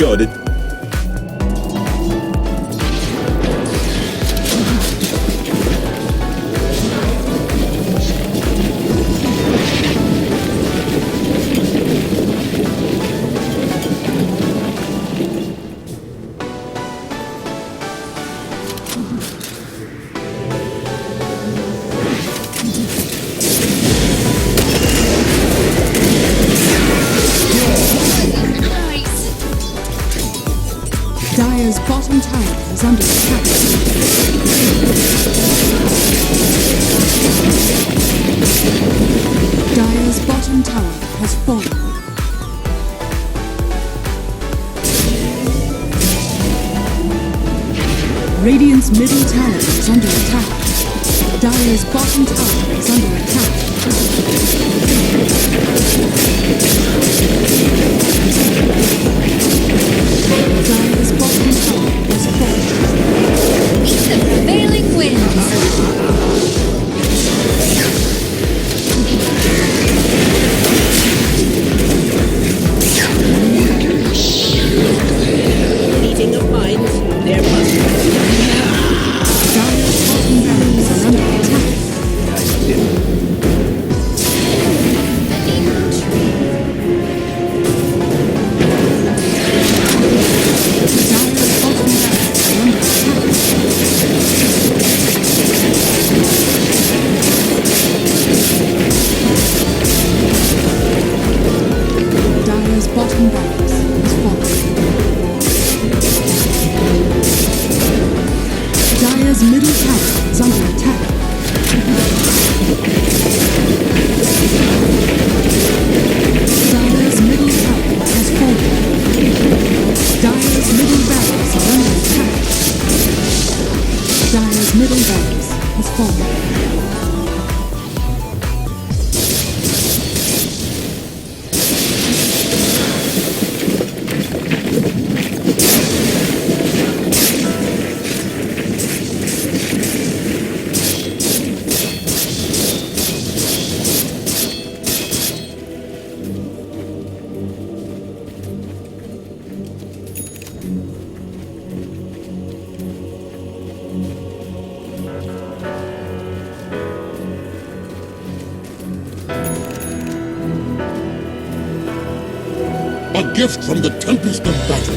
got it. Dire's bottom tower is under attack. Dire's bottom tower has fallen. Radiant's middle tower is under attack. Dire's bottom tower is under attack. Dire's bottom tower is falling. Meet the prevailing winds. Meeting of minds, there must be. Dire's bottom barracks are under attack. Dire's bottom barracks are under attack. Dire's bottom barracks is falling. Dire's middle tower is under attack. Dire's middle tower has fallen. Dire's middle barracks are under attack. Dire's middle barracks has fallen. A gift from the Tempest of Battle.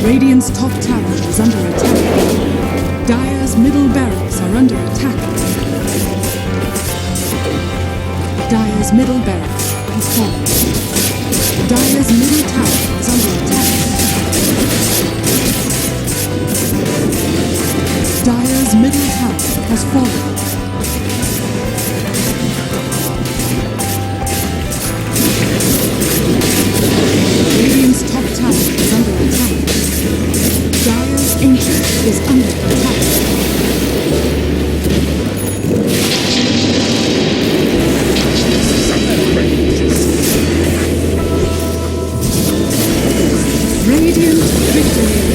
Radiant's top tower is under attack. Dire's middle barracks are under attack. Dire's middle barracks has fallen. Dire's middle tower is under attack. Dire's middle Radiant victory.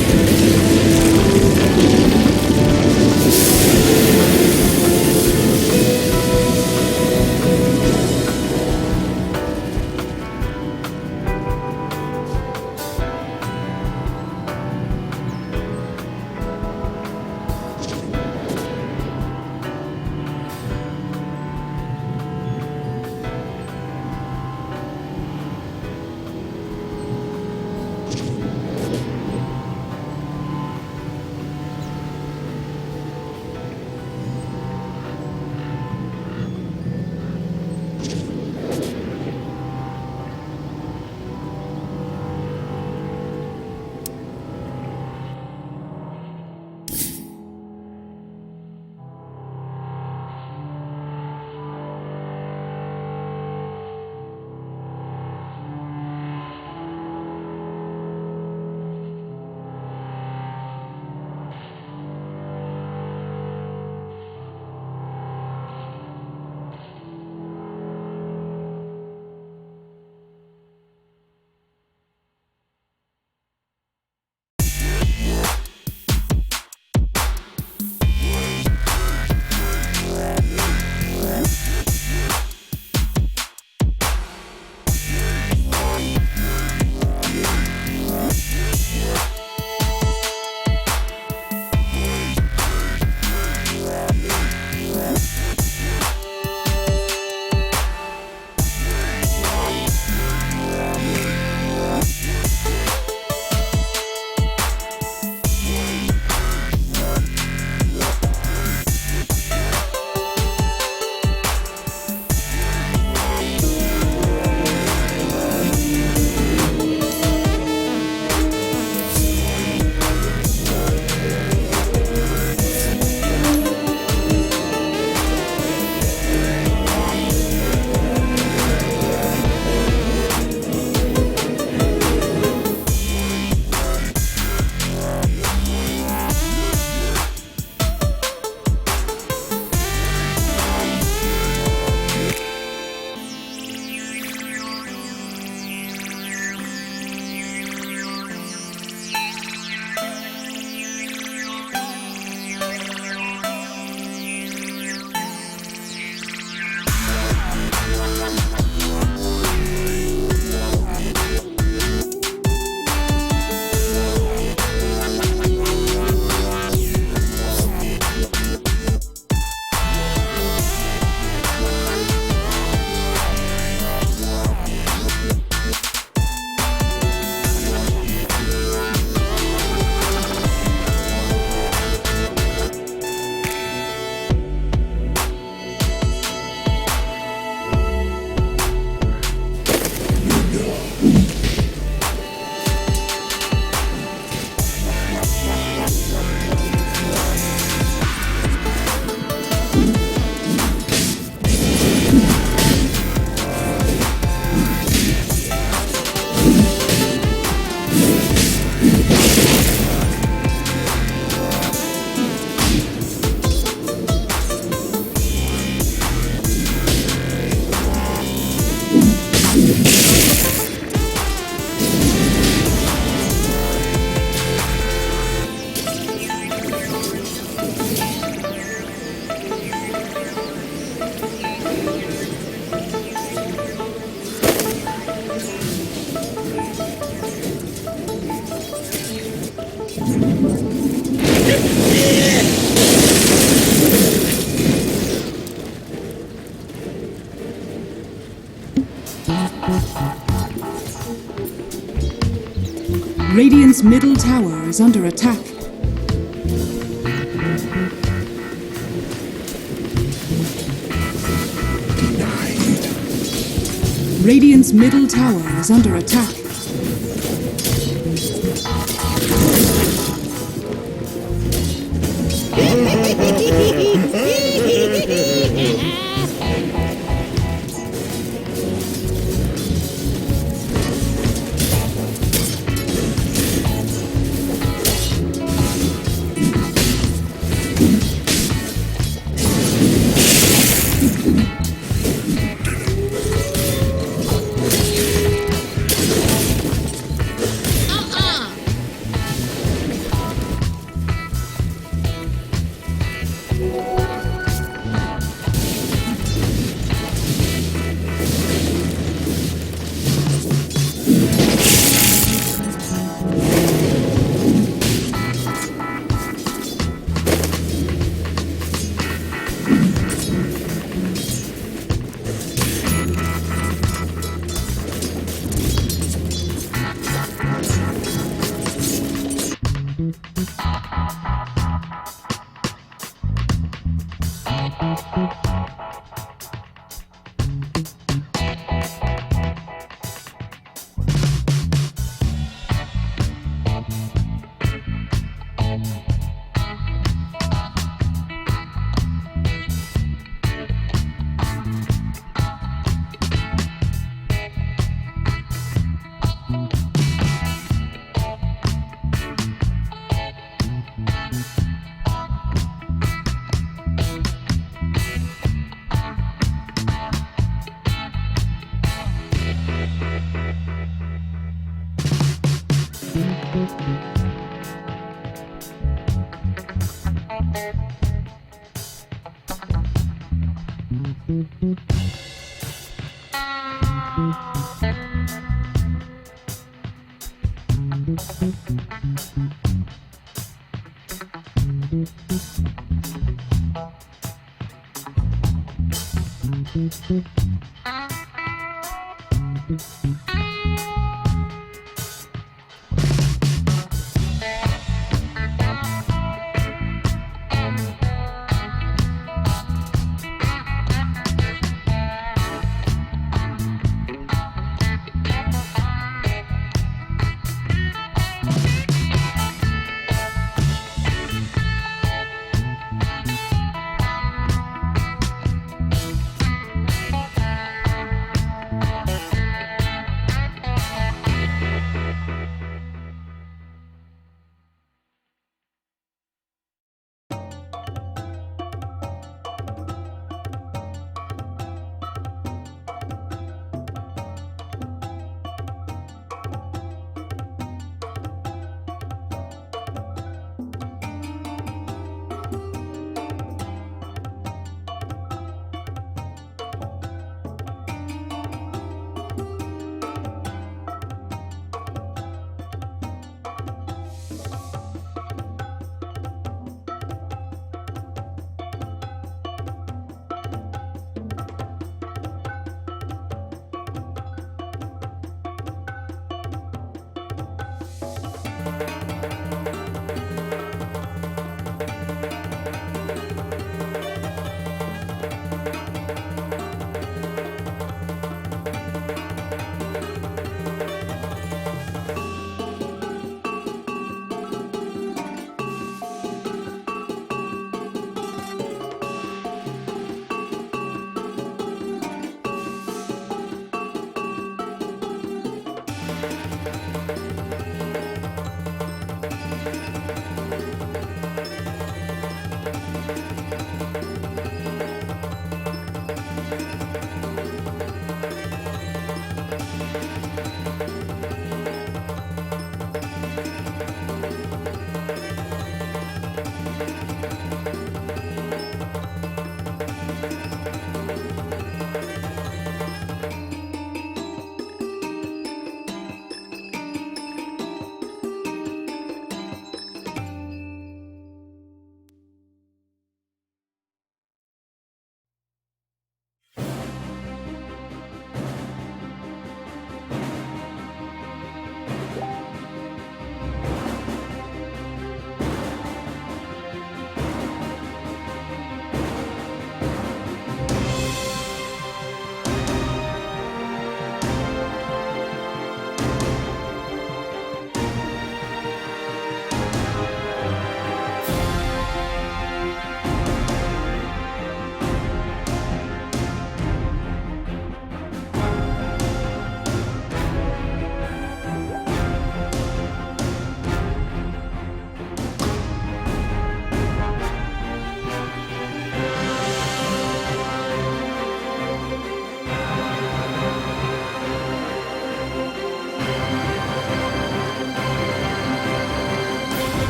Radiant's middle tower is under attack. Radiant's middle tower is under attack. Dire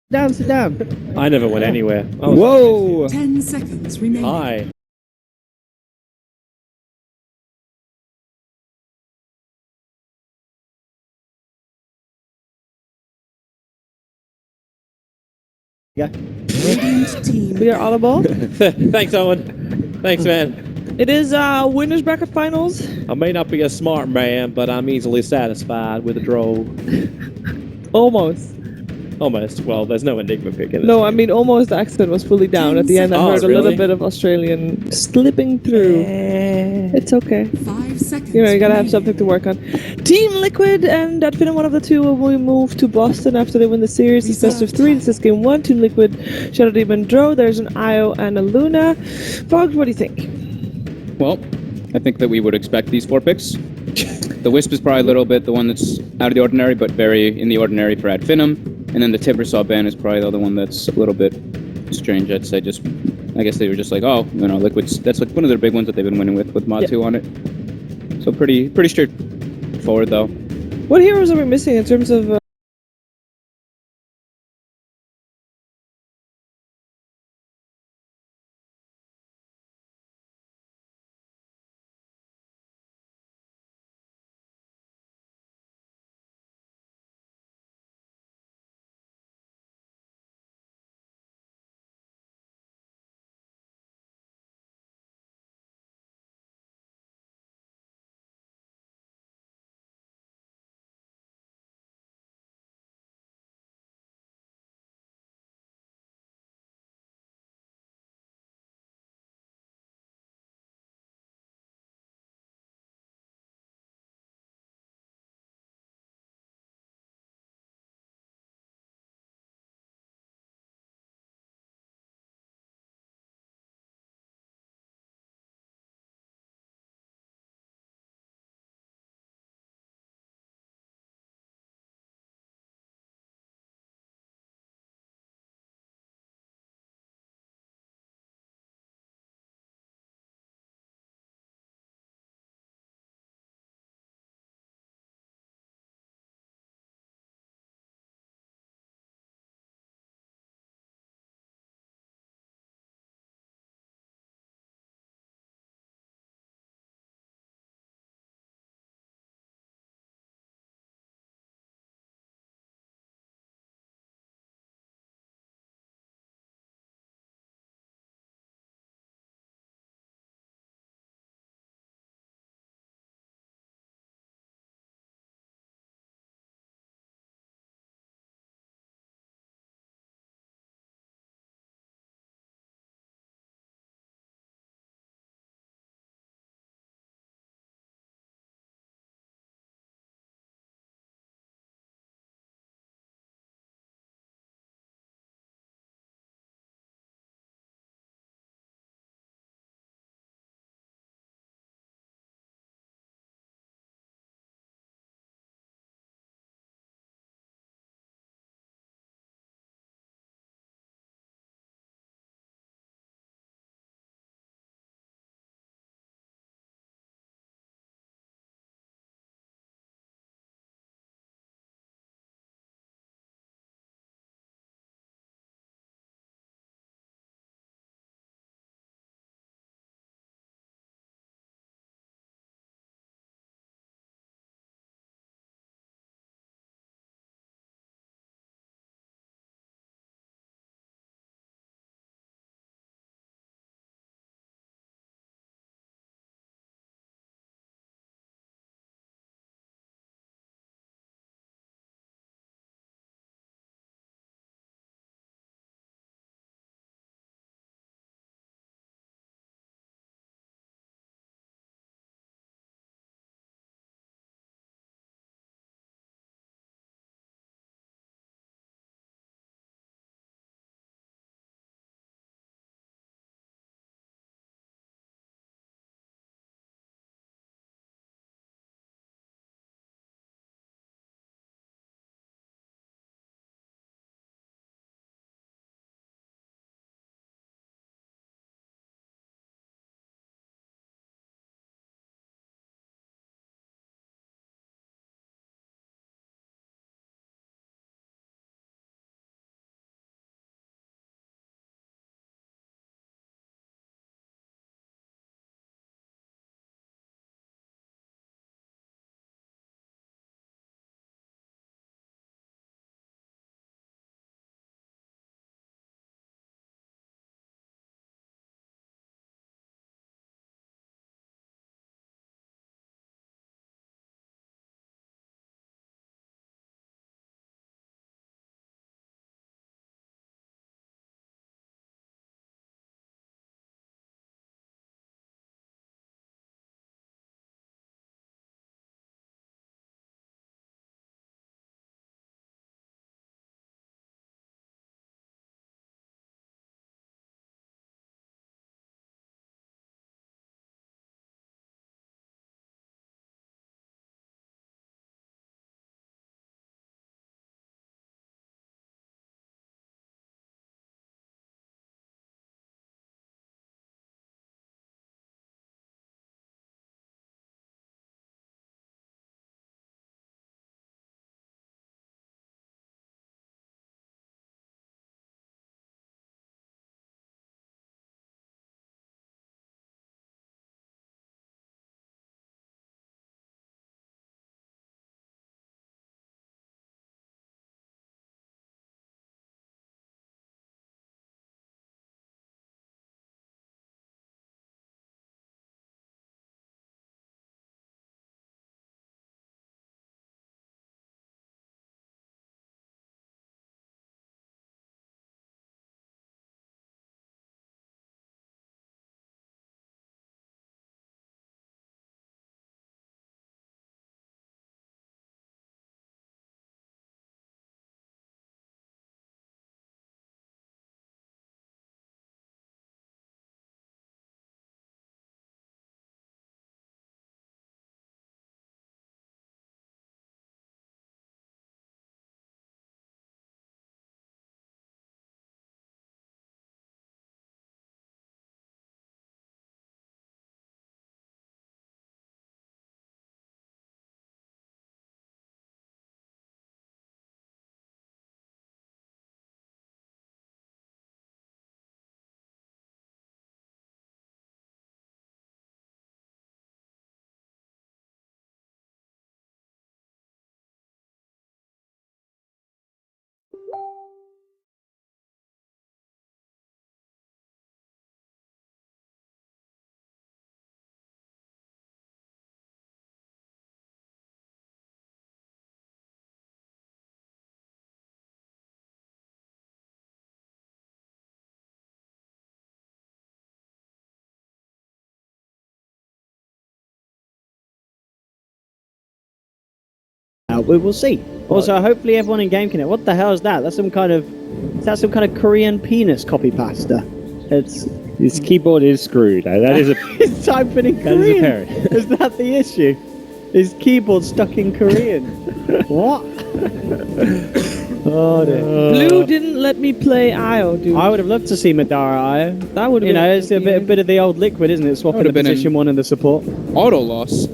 Down, sit down. I never went anywhere. I was Whoa! 10 seconds remaining. Hi. Yeah. Radiant team. We are audible. Thanks, Owen. Thanks, man. It is winners bracket finals. I may not be a smart man, but I'm easily satisfied with a draw. Almost. Almost. Well, there's no Enigma pick in this. No, I mean almost. The accent was fully down. At the end, I Oh, heard a little really? bit of Australian slipping through. It's okay. 5 seconds. You know, you gotta have remaining. something to work on. Team Liquid and that Finem, one of the two, will move to Boston after they win the series. It's best of 3. This is game 1. Team Liquid, Shadow Demon, Dro. There's an Io and a Luna. Fogs, what do you think? Well, I think that we would expect these 4 picks. The Wisp is probably a little bit the one that's out of the ordinary, but very in the ordinary for Ad Finem. And then the Timbersaw ban is probably the other one that's a little bit strange, I'd say. I guess they were just like, oh, you know, Liquid's, that's like one of their big ones that they've been winning with Mod 2 on it. So pretty straightforward, though. What heroes are we missing in terms of We will see. Also, hopefully everyone in game can. What the hell is that? That's some kind of. Is that some kind of Korean penis copy pasta? It's. His keyboard is screwed. That is a. He's typing in That is Korean. apparent. Is that the issue? His keyboard stuck in Korean. What? Oh dear. Blue didn't let me play IO, dude. I would have loved to see Madara IO. That would have You been. know, it's a bit of the old Liquid, isn't it? Swapping the Would've been position one and the support. Auto loss.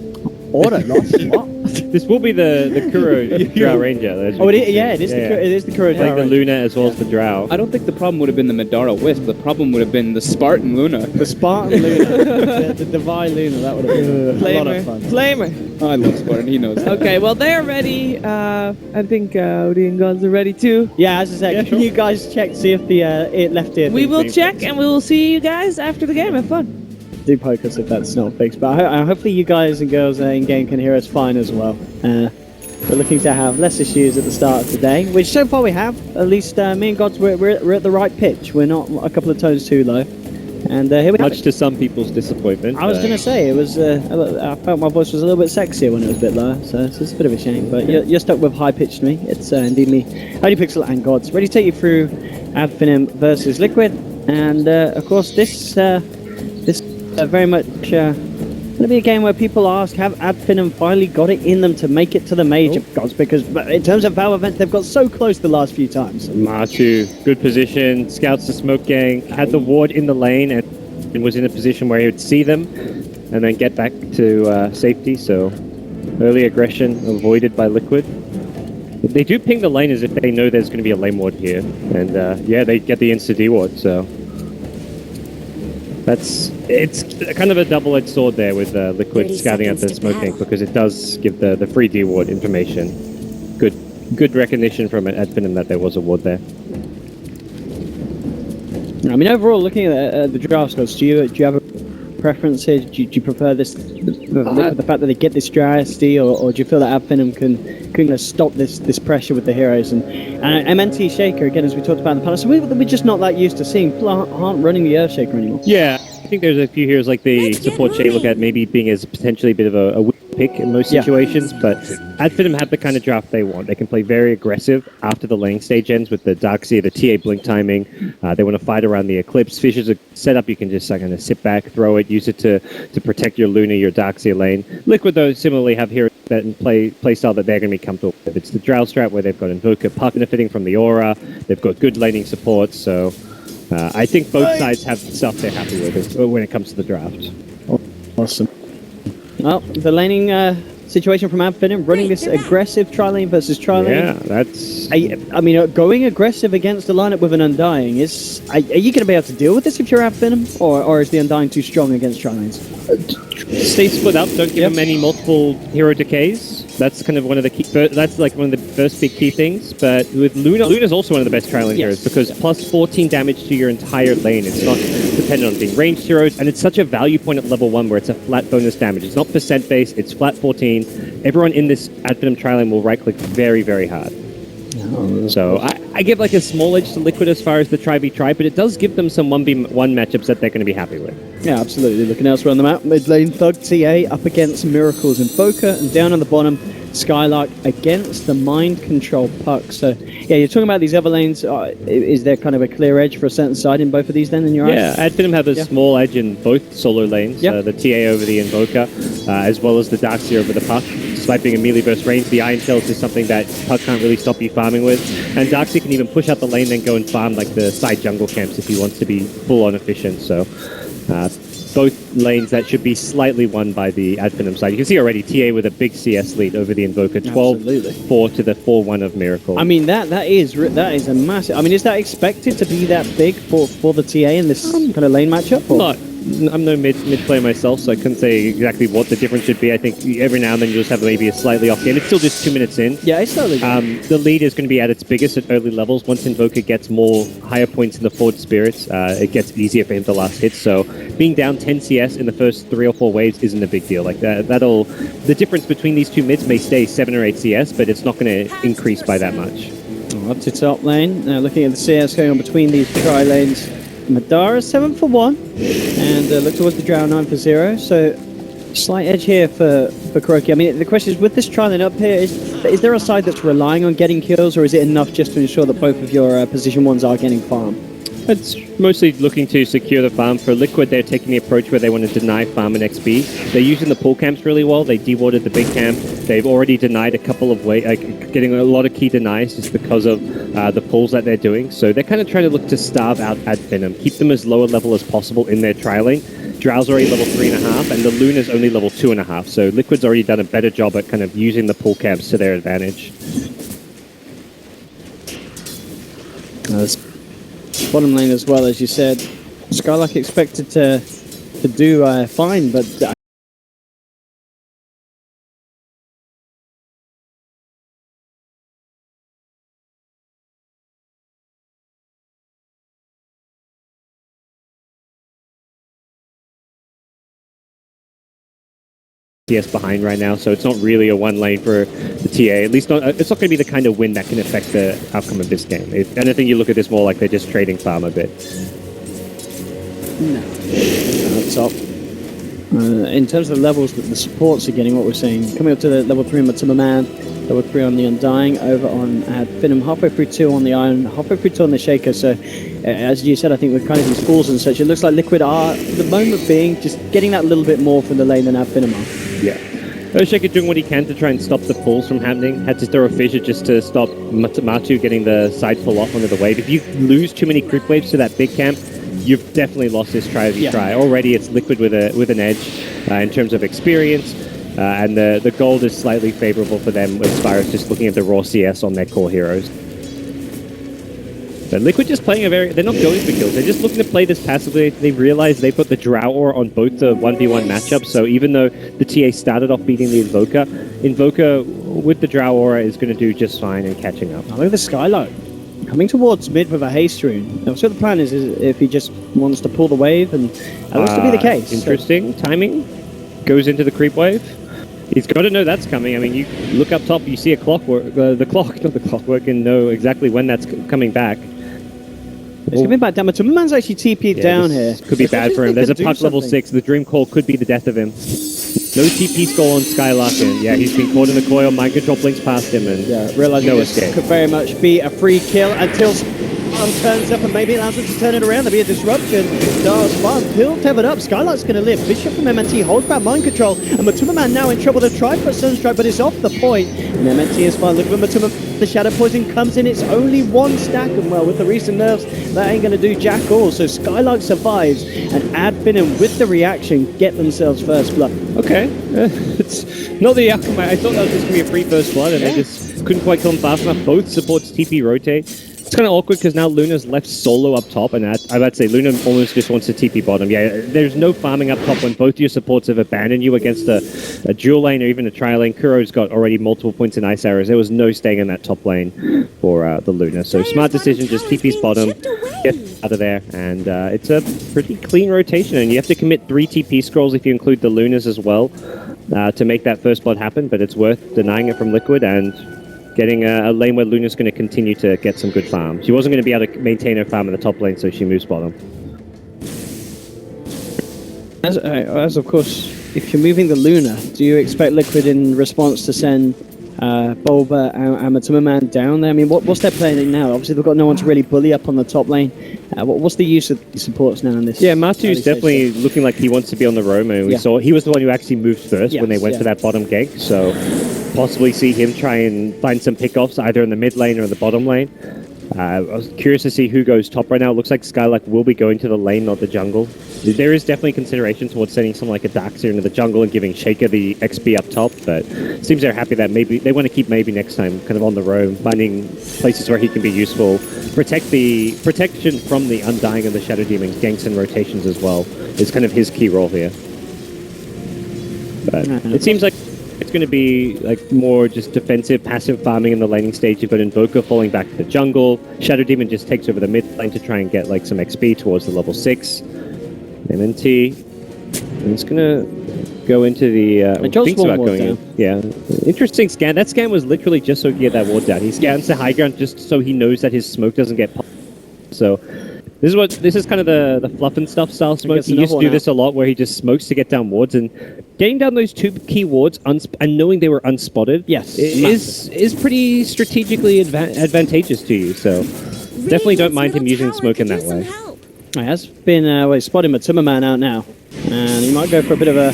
Order lost. What? This will be the Kuro Drow Ranger. as Oh, we it can is, see. it is the Kuro Like the Luna as well as the Drow. I don't think the problem would have been the Madara Wisp. The problem would have been the Spartan Luna. The Spartan Luna. the Divine Luna. That would have been a lot of fun. Flamer. I love Spartan. He knows that. Okay, well they're ready. I think Odie and Guns are ready too. Yeah, as I said, can you guys check, see if the it left ear We thing's will been check fixed? and we will see you guys after the game. Have fun. Do poke us if that's not fixed. But hopefully you guys and girls in game can hear us fine as well. We're looking to have less issues at the start of today, which so far we have. At least me and Gods, we're at the right pitch. We're not a couple of tones too low. And here we have Much it. to some people's disappointment. I was going to say, it was. I felt my voice was a little bit sexier when it was a bit lower, so it's a bit of a shame. But you're stuck with high-pitched me. It's indeed me, Pixel and Gods. Ready to take you through Finem versus Liquid. And, of course, this very much going to be a game where people ask, have Finem finally got it in them to make it to the major? Gods, because in terms of Valve events, they've got so close the last few times. Martu, good position, scouts the smoke gang, had the ward in the lane and was in a position where he would see them and then get back to safety, so early aggression avoided by Liquid. They do ping the lane as if they know there's going to be a lane ward here, and yeah, they get the insta-D ward, so it's kind of a double-edged sword there with Liquid 30 scouting out the seconds to smoke gang, battle. because it does give the free D ward information. Good recognition from an Adfinem that there was a ward there. I mean, overall, looking at the draft scores, do you have a preference here? Do you prefer this, the fact that they get this dry SD, or do you feel that Finem can stop this pressure with the heroes? And MNT Shaker, again, as we talked about in the past, we're just not that used to seeing. People aren't running the Earth Shaker anymore. Yeah, I think there's a few heroes like the support Shay look at maybe being as potentially a bit of a weak pick in most situations, but Adfinem have the kind of draft they want. They can play very aggressive after the lane stage ends with the Darkseer, the TA blink timing. They want to fight around the Eclipse. Fish is a setup you can just kind of sit back, throw it, use it to protect your Luna, your Darkseer lane. Liquid, though, similarly have heroes that play style that they're going to be comfortable with. It's the Drow strat where they've got Invoker Puck benefiting from the aura. They've got good laning support, so I think both sides have stuff they're happy with when it comes to the draft. Awesome. Well, the laning situation from Finem, running this aggressive tri-lane versus tri-lane. Yeah, that's... I mean, going aggressive against the lineup with an Undying is... Are you going to be able to deal with this if you're Finem? Or is the Undying too strong against tri-lanes? Stay split up, don't give them any multiple hero decays. That's kind of one of the key... That's like one of the first big key things. But with Luna's also one of the best tri-lane heroes, because plus 14 damage to your entire lane. It's not dependent on being ranged heroes, and it's such a value point at level 1 where it's a flat bonus damage. It's not percent based, it's flat 14. Everyone in this Adfinem tri-lane will right-click very, very hard. So I give like a small edge to Liquid as far as the try-v-try, but it does give them some 1v1 matchups that they're going to be happy with. Yeah, absolutely. Looking elsewhere on the map, mid lane Thug TA up against Miracles Invoker, and down on the bottom, Skylark against the Mind Control Puck. So, yeah, you're talking about these other lanes. Is there kind of a clear edge for a certain side in both of these then, in your eyes? Yeah, Adfinem have a small edge in both solo lanes. The TA over the Invoker, as well as the Darkseer over the Puck. Despite being a melee versus range, the Iron Shells is something that Puck can't really stop you farming with. And Darkseer can even push out the lane, then go and farm like the side jungle camps if he wants to be full-on efficient. So, both lanes that should be slightly won by the Adfinem side. You can see already TA with a big CS lead over the Invoker, 12-4 to the 4-1 of Miracle. I mean, that is a massive... I mean, is that expected to be that big for the TA in this kind of lane matchup? Or? I'm no mid player myself, so I couldn't say exactly what the difference should be. I think every now and then you just have maybe a slightly off game. It's still just 2 minutes in. Yeah, it's totally the lead is going to be at its biggest at early levels. Once Invoker gets more higher points in the forward spirits, it gets easier for him to last hit. So being down 10 CS in the first 3 or 4 waves isn't a big deal. Like that'll the difference between these two mids may stay 7 or 8 CS, but it's not going to increase by that much. Up to top lane. Now looking at the CS going on between these tri lanes. Madara 7 for 1, and look towards the Drow 9 for 0. So Slight edge here for Kuroki. I mean, the question is, with this trialing up here, is there a side that's relying on getting kills, or is it enough just to ensure that both of your position ones are getting farm? It's mostly looking to secure the farm. For Liquid, they're taking the approach where they want to deny farm and XP. They're using the pull camps really well. They dewarded the big camp. They've already denied a couple of getting a lot of key denies just because of the pulls that they're doing. So they're kind of trying to look to starve out Ad Finem, keep them as low a level as possible in their trialing. Drow's already level 3.5, and the Luna's only level 2.5. So Liquid's already done a better job at kind of using the pull camps to their advantage. Bottom lane as well, as you said. Skylark expected to do fine, but TS behind right now, so it's not really a one lane for the TA. At least it's not going to be the kind of win that can affect the outcome of this game. If anything, you look at this more like they're just trading farm a bit. no. Top. In terms of the levels that the supports are getting, what we're seeing, coming up to the level 3 on Matumba Man, level 3 on the Undying, over on Finem, halfway through 2 on the Iron, halfway through 2 on the Shaker. So, as you said, I think with kind of these falls and such, it looks like Liquid are, for the moment being, just getting that little bit more from the lane than Finem are. Yeah. Shaker doing what he can to try and stop the pulls from happening. Had to throw a fissure just to stop Matu getting the side pull off onto the wave. If you lose too many creep waves to that big camp, you've definitely lost this try if you try. Already it's Liquid with an edge in terms of experience, and the gold is slightly favorable for them as far as just looking at the raw CS on their core heroes. But Liquid just playing they're not going for kills, they're just looking to play this passively. They realize they've got the Drow Aura on both the 1v1 matchups, so even though the TA started off beating the Invoker with the Drow Aura is going to do just fine and catching up. Now look at the Skylark coming towards mid with a haste rune. Now, so the plan is if he just wants to pull the wave, and that looks to be the case. Interesting timing. Goes into the creep wave. He's got to know that's coming. I mean, you look up top, you see a clockwork, not the clockwork, and know exactly when that's coming back. It's coming back down. Matumba Man's actually TP'd down here. Could be bad for him. There's a puck level 6. The Dream Call could be the death of him. No TP skull on Skylark, and yeah, he's been caught in the coil. Mind control blinks past him, and realizing no this escape. could very much be a free kill until Spawn turns up and maybe allows him to turn it around. There'll be a disruption. Spawn pill tethered up. Skylark's going to live. Bishop from MNT holds back mind control, and Matumba Man now in trouble. They try for a Sunstrike, but it's off the point. And MNT is fine. Look at Matumba. The Shadow Poison comes in. It's only one stack, and well, with the recent nerfs, that ain't going to do jack all. So Skylark survives, and Ad Finem with the reaction get themselves first blood. Okay, it's not the outcome. I thought that was just going to be a free first blood, and they just couldn't quite kill him fast enough. Both supports TP rotate. It's kind of awkward because now Luna's left solo up top, and I'd about to say Luna almost just wants to TP bottom. Yeah, there's no farming up top when both your supports have abandoned you against a dual lane or even a tri lane. Kuro's got already multiple points in ice arrows. There was no staying in that top lane for the Luna. So smart decision, just TP's bottom, get out of there, and it's a pretty clean rotation. And you have to commit 3 TP scrolls if you include the Lunas as well to make that first blood happen, but it's worth denying it from Liquid and getting a lane where Luna's going to continue to get some good farm. She wasn't going to be able to maintain her farm in the top lane, so she moves bottom. As of course, if you're moving the Luna, do you expect Liquid in response to send Bulba and Matumba Man down there? I mean, what's their plan now? Obviously, they've got no one to really bully up on the top lane. What's the use of the supports now in this? Yeah, Matu's definitely looking like he wants to be on the roam, and we saw he was the one who actually moved first when they went for that bottom gank, so possibly see him try and find some pickoffs either in the mid lane or in the bottom lane. I was curious to see who goes top right now. It looks like Skylark will be going to the lane, not the jungle. There is definitely consideration towards sending someone like a Darkseer into the jungle and giving Shaker the XP up top, but it seems they're happy that maybe they want to keep maybe next time kind of on the roam, finding places where he can be useful. Protection from the Undying and the Shadow Demons, ganks and rotations as well is kind of his key role here. But it seems like it's going to be like more just defensive, passive farming in the laning stage. You've got Invoker falling back to the jungle. Shadow Demon just takes over the mid lane to try and get like some XP towards the level 6. MNT. And it's going to go into the... thinks about going in. Yeah. Interesting scan. That scan was literally just so he could get that ward down. He scans the high ground just so he knows that his smoke doesn't get popped. So This is kind of the fluff and stuff style smoke. guess He used to another do one this a lot, where he just smokes to get down wards, and getting down those 2 key wards and knowing they were unspotted, Yes, is pretty strategically advantageous to you. So definitely don't mind him using smoke in that way. He has been spotting Matumberman out now, and he might go for a bit of a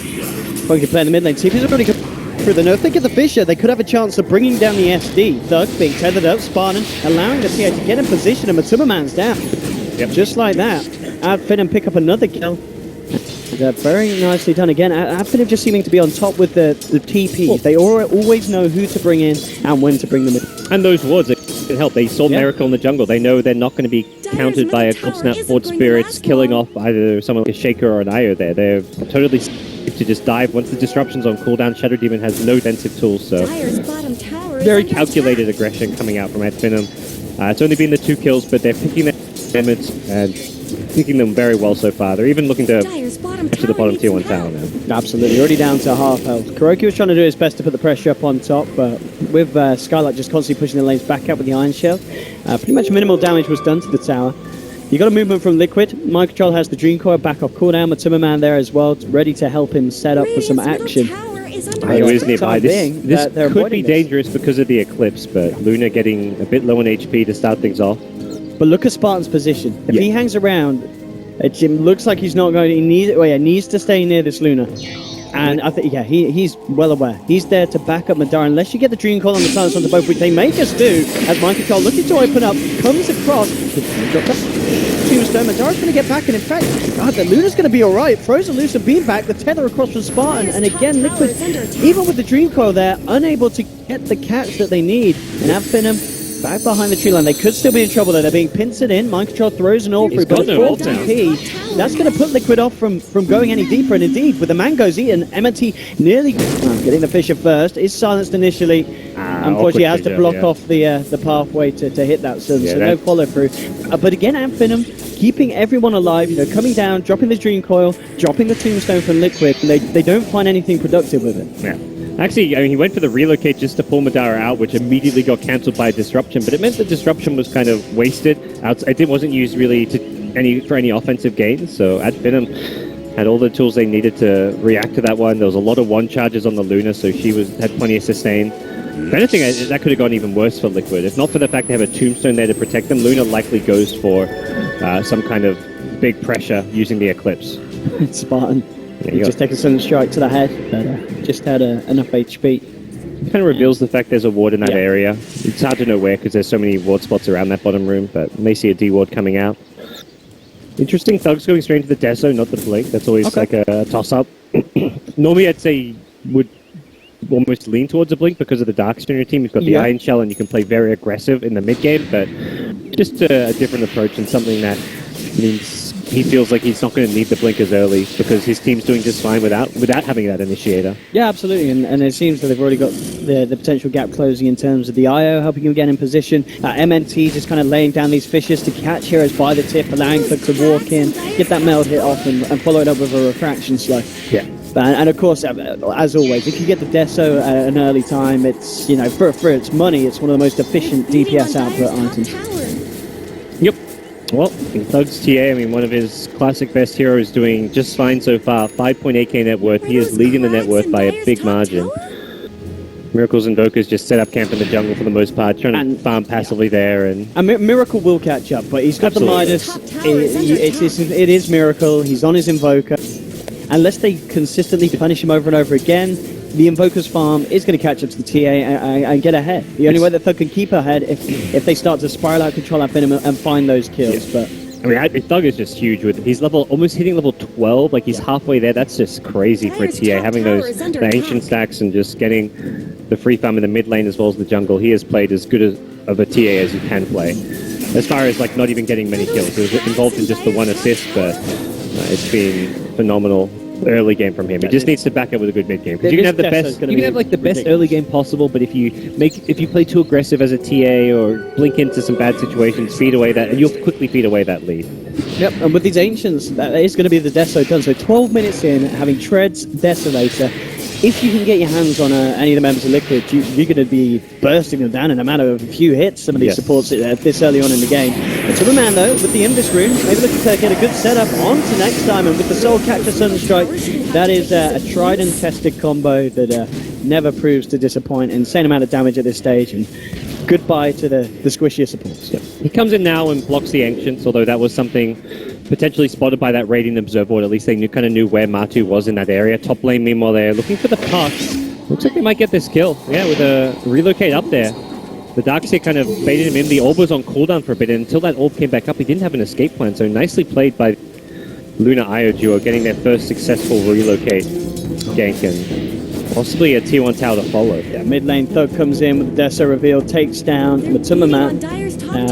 funky play in the mid lane. See if he's already got through the nerf. They get the Fisher, they could have a chance of bringing down the SD. Thug being tethered up, Spartan allowing the TA to get in position, and Matumberman's down. Yep. Just like that. Finem pick up another kill. And, very nicely done again. Finem just seeming to be on top with the TP. They always know who to bring in and when to bring them in. And those wards can help. They saw Miracle in the jungle. They know they're not going to be countered by a Snap Ford Spirits killing off either someone like a Shaker or an IO there. They're totally safe to just dive once the disruption's on cooldown. Shadow Demon has no defensive tools, so very calculated aggression coming out from Finem. It's only been the 2 kills, but they're picking their limits and picking them very well so far. They're even looking to to the bottom tier 1 tower now. Absolutely, already down to half health. Kuroki was trying to do his best to put the pressure up on top, but with Skylight just constantly pushing the lanes back out with the Iron Shell, pretty much minimal damage was done to the tower. You got a movement from Liquid. Mind Control has the Dream Coil back off cooldown. Matumberman there as well, ready to help him set up for some action. I was nearby. This could be dangerous because of the Eclipse, but Luna getting a bit low on HP to start things off. But look at Spartan's position. If he hangs around, it looks like he's not going to... He needs to stay near this Luna. And I think, he's well aware. He's there to back up Madara. Unless you get the Dream Call on the silence onto both, which they may just do, as Mind Control looking to open up, comes across. Tombstone, Madara's going to get back, and in fact, God, the Luna's going to be alright. Throws a loose and beam back, the tether across from Spartan, and again, Liquid, even with the Dream Coil there, unable to get the catch that they need. And Finem back behind the tree line. They could still be in trouble though. They're being pincered in. Mind Control throws an all through, but TP. That's going to put Liquid off from going any deeper. And indeed, with the mangoes eaten, MNT nearly getting the Fisher first. Is silenced initially. Unfortunately, has to block off the pathway to hit that. So no follow through. But again, Finem keeping everyone alive. Coming down, dropping the Dream Coil, dropping the Tombstone from Liquid. And they don't find anything productive with it. Yeah. Actually, I mean, he went for the relocate just to pull Madara out, which immediately got cancelled by disruption. But it meant the disruption was kind of wasted. It wasn't used really for any offensive gains. So Finem had all the tools they needed to react to that one. There was a lot of 1 charges on the Luna, so she had plenty of sustain. If anything, that could have gone even worse for Liquid. If not for the fact they have a Tombstone there to protect them, Luna likely goes for some kind of big pressure using the Eclipse. Spartan. He just takes a sudden strike to the head, but just had enough HP. It kind of reveals the fact there's a ward in that area. It's hard to know where because there's so many ward spots around that bottom room, but you may see a D ward coming out. Interesting, Thug's going straight into the Deso, not the Blink. That's always like a toss-up. Normally I'd say would almost lean towards a Blink because of the Darkstone in your team. You've got the Iron Shell and you can play very aggressive in the mid-game, but just a different approach and something that means he feels like he's not going to need the Blink as early because his team's doing just fine without having that initiator. Yeah, absolutely, and it seems that they've already got the potential gap closing in terms of the IO, helping him get in position. MNT just kind of laying down these fishes to catch heroes by the tip, allowing them to walk in, get that meld hit off, and follow it up with a refraction slow. Yeah. And of course, as always, if you get the Deso at an early time, it's, for its money, it's one of the most efficient DPS output items. Yep. Well, in Thug's TA, I mean, one of his classic best heroes doing just fine so far. 5.8k net worth. He is leading the net worth by a big margin. Miracle's Invoker's just set up camp in the jungle for the most part, trying to farm passively there. And Miracle will catch up, but he's got the Midas. It is Miracle. He's on his Invoker. Unless they consistently punish him over and over again, the Invoker's farm is going to catch up to the TA and get ahead. The only way that Thug can keep ahead if they start to spiral out control at Finem and find those kills. Yeah. But I mean, Thug is just huge with he's almost hitting level 12. Like he's halfway there. That's just crazy for a TA. Having the ancient stacks and just getting the free farm in the mid lane as well as the jungle. He has played as good of a TA as you can play. As far as not even getting many kills, he was involved in just the 1 assist, but it's been phenomenal early game from him. He just needs to back up with a good mid game. You can have the best, the best early game possible, but if you play too aggressive as a TA or blink into some bad situations, feed away that, and you'll quickly feed away that lead. Yep, and with these ancients, that is going to be the Deso done. So 12 minutes in, having Treads, Desolator, if you can get your hands on any of the members of Liquid, you're going to be bursting them down in a matter of a few hits, some of these supports this early on in the game. But Superman, though, with the Invis Rune, maybe looking to get a good setup on to next time, and with the Soul Catcher Sunstrike, that is a tried and tested combo that never proves to disappoint. Insane amount of damage at this stage, and goodbye to the squishier supports. Yeah. He comes in now and blocks the Ancients, although that was something potentially spotted by that Radiant Observer, or at least they kind of knew where Matu was in that area. Top lane, meanwhile, they're looking for the puck. Looks like they might get this kill. Yeah, with a relocate up there. The Darkseer kind of baited him in. The orb was on cooldown for a bit, and until that orb came back up, he didn't have an escape plan, so nicely played by Luna Io duo, getting their first successful relocate gank, and possibly a T1 tower to follow. Yeah, mid lane Thug comes in with the Dessa reveal, takes down Matuma,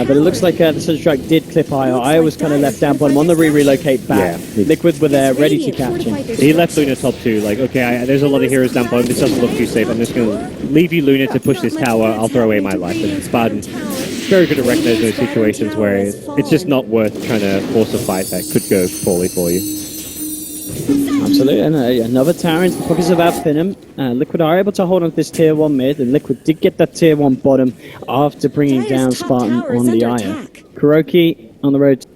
but it looks like the Sunstrike did clip Io. Io was kind of left down bottom on the relocate back. Yeah. Liquid were there, ready to catch him. He left Luna top 2, like, okay, there's a lot of heroes down bottom, this doesn't look too safe, I'm just going to leave you, Luna, to push this tower, I'll throw away my life. And Spartan, very good at recognizing those situations where it's just not worth trying to force a fight that could go poorly for you. Absolutely, and another tower into the pockets of Finem. Liquid are able to hold on to this tier 1 mid, and Liquid did get that tier 1 bottom after bringing down Spartan on the Io. Kuroki on the road to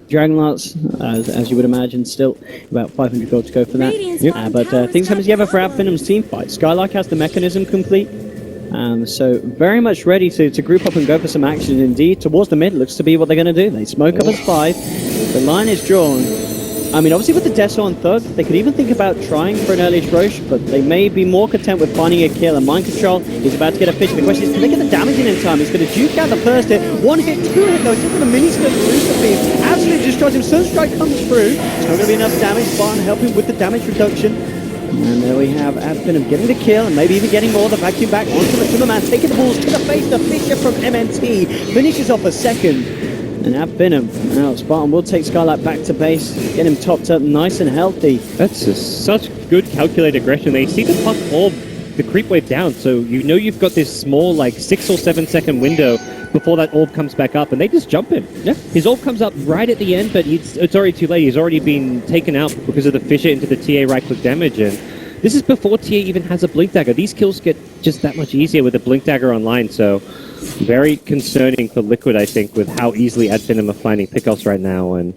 Dragonlance, as you would imagine, still about 500 gold to go for that. But things coming together for Finem's team fight. Skylark has the mechanism complete, so very much ready to group up and go for some action. Indeed, towards the mid looks to be what they're going to do. They smoke up as 5, the line is drawn. I mean, obviously with the Deso on Thug, they could even think about trying for an early Roche, but they may be more content with finding a kill. And Mind Control is about to get a fish. The question is, can they get the damage in time? He's going to juke out the first hit. 1 hit, 2 hit, though. Just with a mini-scope Lucifer. Absolutely destroys him. Sunstrike comes through. It's not going to be enough damage. Spartan helping with the damage reduction. And there we have Adfin getting the kill, and maybe even getting more. The vacuum back onto the Timberman, taking the balls to the face. The Fisher from MNT finishes off a second. And Venom. Now Spartan will take Skylight back to base, get him topped up nice and healthy. That's such good calculated aggression. They see the puck orb, the creep wave down, so you know you've got this small, like 6 or 7 second window before that orb comes back up, and they just jump him. Yeah. His orb comes up right at the end, but it's already too late. He's already been taken out because of the fissure into the TA right-click damage, and this is before TA even has a Blink Dagger. These kills get just that much easier with a Blink Dagger online, so very concerning for Liquid, I think, with how easily Adfinem are finding pickoffs right now, and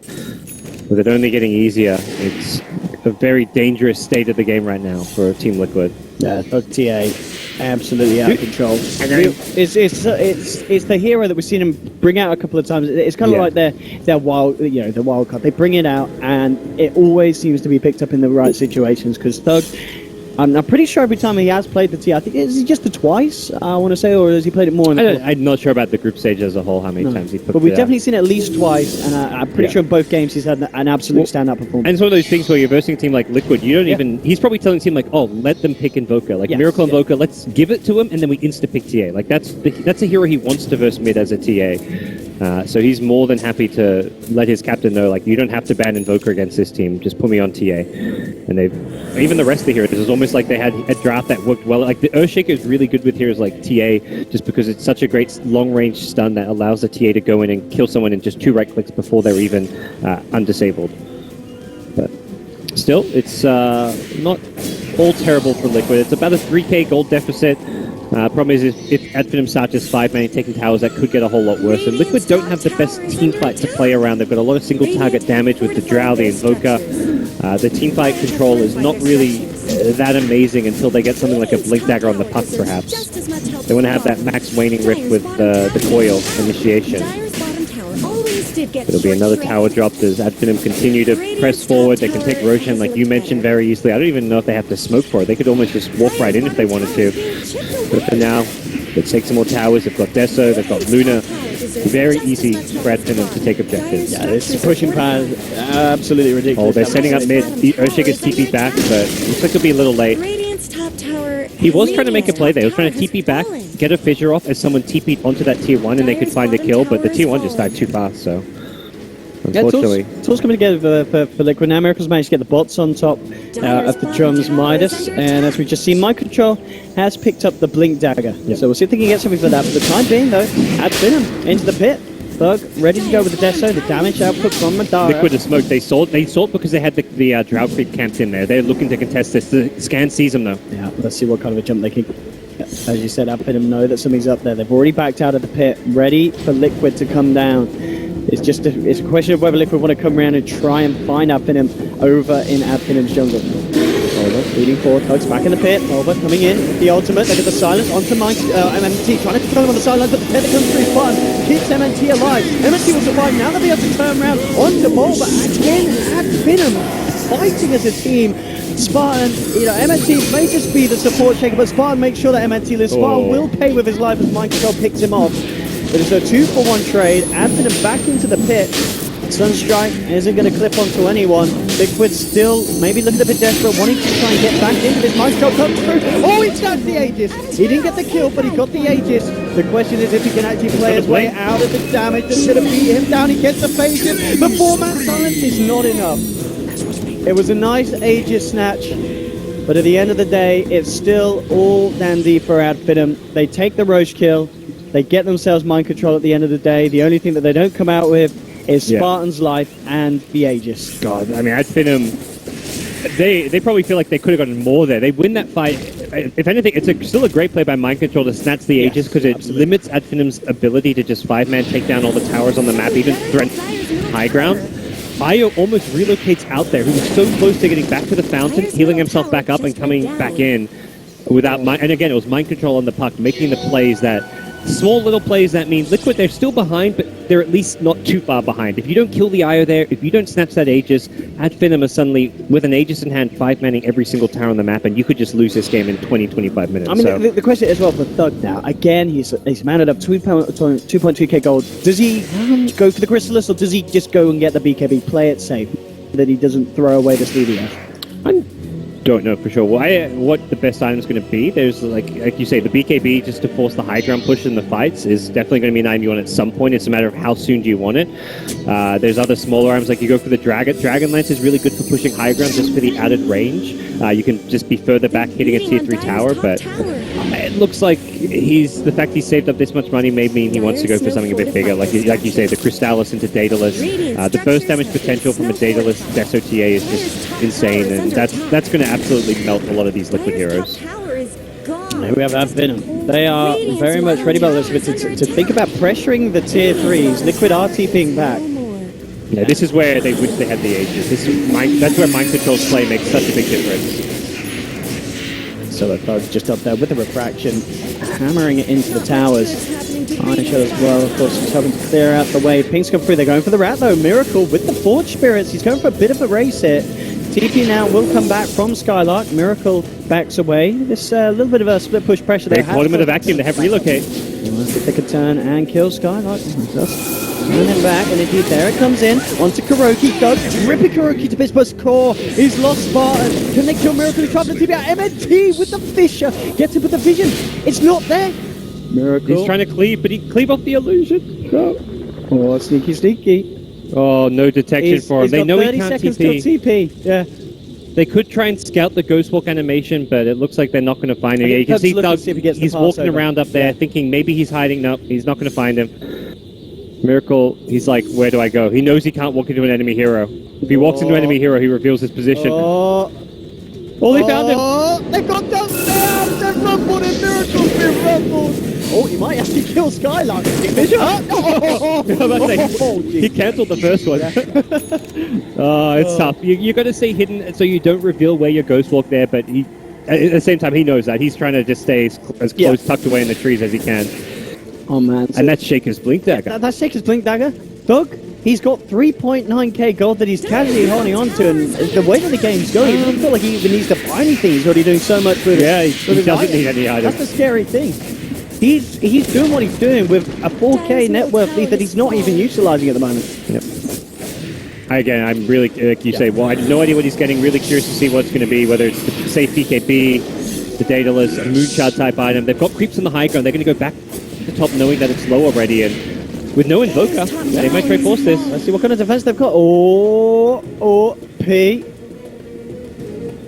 with it only getting easier, it's a very dangerous state of the game right now for Team Liquid. Yeah, TA absolutely out of control. It's the hero that we've seen him bring out a couple of times. It's kind of like their wild, the wild card. They bring it out, and it always seems to be picked up in the right situations. Because Thug, I'm pretty sure every time he has played the T, I think is he just the twice, I want to say, or has he played it more? I'm not sure about the group stage as a whole, how many times he put it. But we've definitely seen it at least twice, and I'm pretty sure in both games he's had an absolute standout performance. And it's one of those things where you're versing a team like Liquid, you don't even, he's probably telling the team like, oh, let them pick Invoker, like Miracle Invoker, let's give it to him, and then we insta-pick TA. Like that's a hero he wants to verse mid as a TA. So he's more than happy to let his captain know, like, you don't have to ban Invoker against this team, just put me on TA. And even the rest of the heroes, it's almost like they had a draft that worked well. Like, the Earthshaker is really good with heroes like TA, just because it's such a great long-range stun that allows the TA to go in and kill someone in just 2 right-clicks before they're even undisabled. But still, it's not all terrible for Liquid. It's about a 3k gold deficit. Problem is, if Adfinem starts as 5-man taking towers, that could get a whole lot worse. And Liquid don't have the best team fight to play around. They've got a lot of single target damage with the Drow, the Invoker. The team fight control is not really that amazing until they get something like a Blink Dagger on the puck, perhaps. They want to have that max waning rift with the coil initiation. It'll be another tower drop as Adfinem continue to press forward. They can take Roshan, like you mentioned, very easily. I don't even know if they have to smoke for it. They could almost just walk right in if they wanted to. But for now, let's take some more towers. They've got Deso, they've got Luna. Very easy for Adfinem to take objectives. Yeah, this pushing power is absolutely ridiculous. Oh, they're setting up mid. Earthshaker's TP back, but looks like it'll be a little late. He was trying to make a play there. He was trying to TP back, get a fissure off as someone TP'd onto that tier 1 and they could find a kill, but the tier 1 just died too fast, so unfortunately. Tools coming together for Liquid now. Miracles managed to get the bots on top of the drums Midas, and as we've just seen, Mind Control has picked up the Blink Dagger. So we'll see if they can get something for that. For the time being, though, Adfinem into the pit. Thug ready to go with the Deso, the damage output from Madara. Liquid is smoked. They sought because they had the Drought Creep camped in there. They're looking to contest this. The scan sees them though. Yeah, let's see what kind of a jump they can. As you said, Finem know that something's up there. They've already backed out of the pit, ready for Liquid to come down. It's a question of whether Liquid want to come around and try and find Finem over in Finim's jungle. Over, leading forward, Thug's back in the pit. Over, coming in, the ultimate. They get the silence onto MNT, trying to control him on the sideline, but the tether comes through fun. Keeps MNT alive. MNT will survive. Now they'll be able to turn around onto Bulba. Again, Finem fighting as a team. Spartan, MNT may just be the support shaker, but Spartan makes sure that MNT lives. Spartan will pay with his life as Mind Control picks him off. But it's a 2-for-1 trade. Finem back into the pit. Sunstrike isn't going to clip onto anyone. Liquid still maybe looking a bit desperate, wanting to try and get back into this. Mind Control comes through. Oh, he snatched the Aegis. He didn't get the kill, but he got the Aegis. The question is if he can actually play his way out of the damage that's going to beat him down. He gets the phase in. The 4-man silence is not enough. It was a nice Aegis snatch, but at the end of the day, it's still all dandy for Finem. They take the Roche kill, they get themselves mind control at the end of the day. The only thing that they don't come out with is Spartan's life and the Aegis. God, I mean, Finem, they probably feel like they could have gotten more there. They win that fight. If anything, it's still a great play by Mind Control to snatch the Aegis because it limits Finim's ability to just 5-man take down all the towers on the map, even threaten high ground. Io almost relocates out there. He was so close to getting back to the fountain, healing himself back up and coming back in without mind. And again, it was Mind Control on the puck, making the plays that small little plays that mean Liquid, they're still behind, but they're at least not too far behind. If you don't kill the Io there, if you don't snatch that Aegis, Finem is suddenly, with an Aegis in hand, 5-manning every single tower on the map, and you could just lose this game in 20-25 minutes. I mean, the question as well for Thug now, again, he's mounted up 2.2k gold. Does he go for the Chrysalis, or does he just go and get the BKB, play it safe, that he doesn't throw away the Sleevius? I don't know for sure what the best item is going to be. There's, like you say, the BKB just to force the high ground push in the fights is definitely going to be an item you want at some point. It's a matter of how soon do you want it. There's other smaller items, like you go for the Dragon. Dragon Lance is really good for pushing high ground just for the added range. You can just be further back hitting a tier 3 tower, but it looks like the fact he's saved up this much money may mean he wants to go for something a bit bigger. Like you say, the Crystallis into Daedalus. The burst damage potential from a Daedalus SOTA is just insane, and that's going to absolutely melt a lot of these Liquid heroes. Here we have Finem. They are very much ready by the looks of it to think about pressuring the tier 3s. Liquid are TPing back. Yeah, this is where they wish they had the Aegis. That's where Mind Control's play makes such a big difference. So the Thug's just up there with the refraction, hammering it into the towers. Iron Shell as well, of course, just helping to clear out the way. Pinks come through, they're going for the rat though. Miracle with the Forge Spirits, he's going for a bit of a race here. TP now will come back from Skylark. Miracle backs away. This little bit of a split push pressure there. They caught him in a vacuum, they have relocate. Let's see if they can turn and kill Skylark. Turn it back, and indeed there it comes in. Onto Kuroki, Thug ripping Kuroki to bits, but Core. He's lost Spartan. Can they kill Miracle? He's trying to TP out. MNT with the Fisher. Gets him with the vision. It's not there. Miracle. He's trying to cleave, but he cleave off the illusion. Oh, sneaky, sneaky. Oh, no detection for him. They know he can't 30 seconds till TP. Yeah. They could try and scout the Ghost Walk animation, but it looks like they're not going to find him. Yeah, you can see Doug, he's walking around up there thinking maybe he's hiding. No, he's not going to find him. Miracle, he's like, where do I go? He knows he can't walk into an enemy hero. If he walks into an enemy hero, he reveals his position. Oh, they found him. Oh, they got down. They've rumbled and Miracle's been rumbled. Oh, he might actually kill Skylark. He cancelled the first one. It's tough. You got to stay hidden so you don't reveal where your Ghost Walk there, but at the same time, he knows that. He's trying to just stay as close, tucked away in the trees as he can. Oh, man. And that's Shaker's Blink Dagger. That's Shaker's Blink Dagger. Thug, he's got 3.9k gold that he's casually holding on to, and the way that the game's going, it doesn't feel like he even needs to buy anything. He's already doing so much with he doesn't need any items. That's the scary thing. He's doing what he's doing with a 4k net worth lead that he's not even utilizing at the moment. Yep. Again, I'm really, like you say, well, I have no idea what he's getting. Really curious to see what it's going to be, whether it's the safe BKB, the Daedalus, a Moonshard type item. They've got creeps on the high ground. They're going to go back to the top knowing that it's low already, and with no Invoker, they might try force this. Let's see what kind of defense they've got. Oh, P.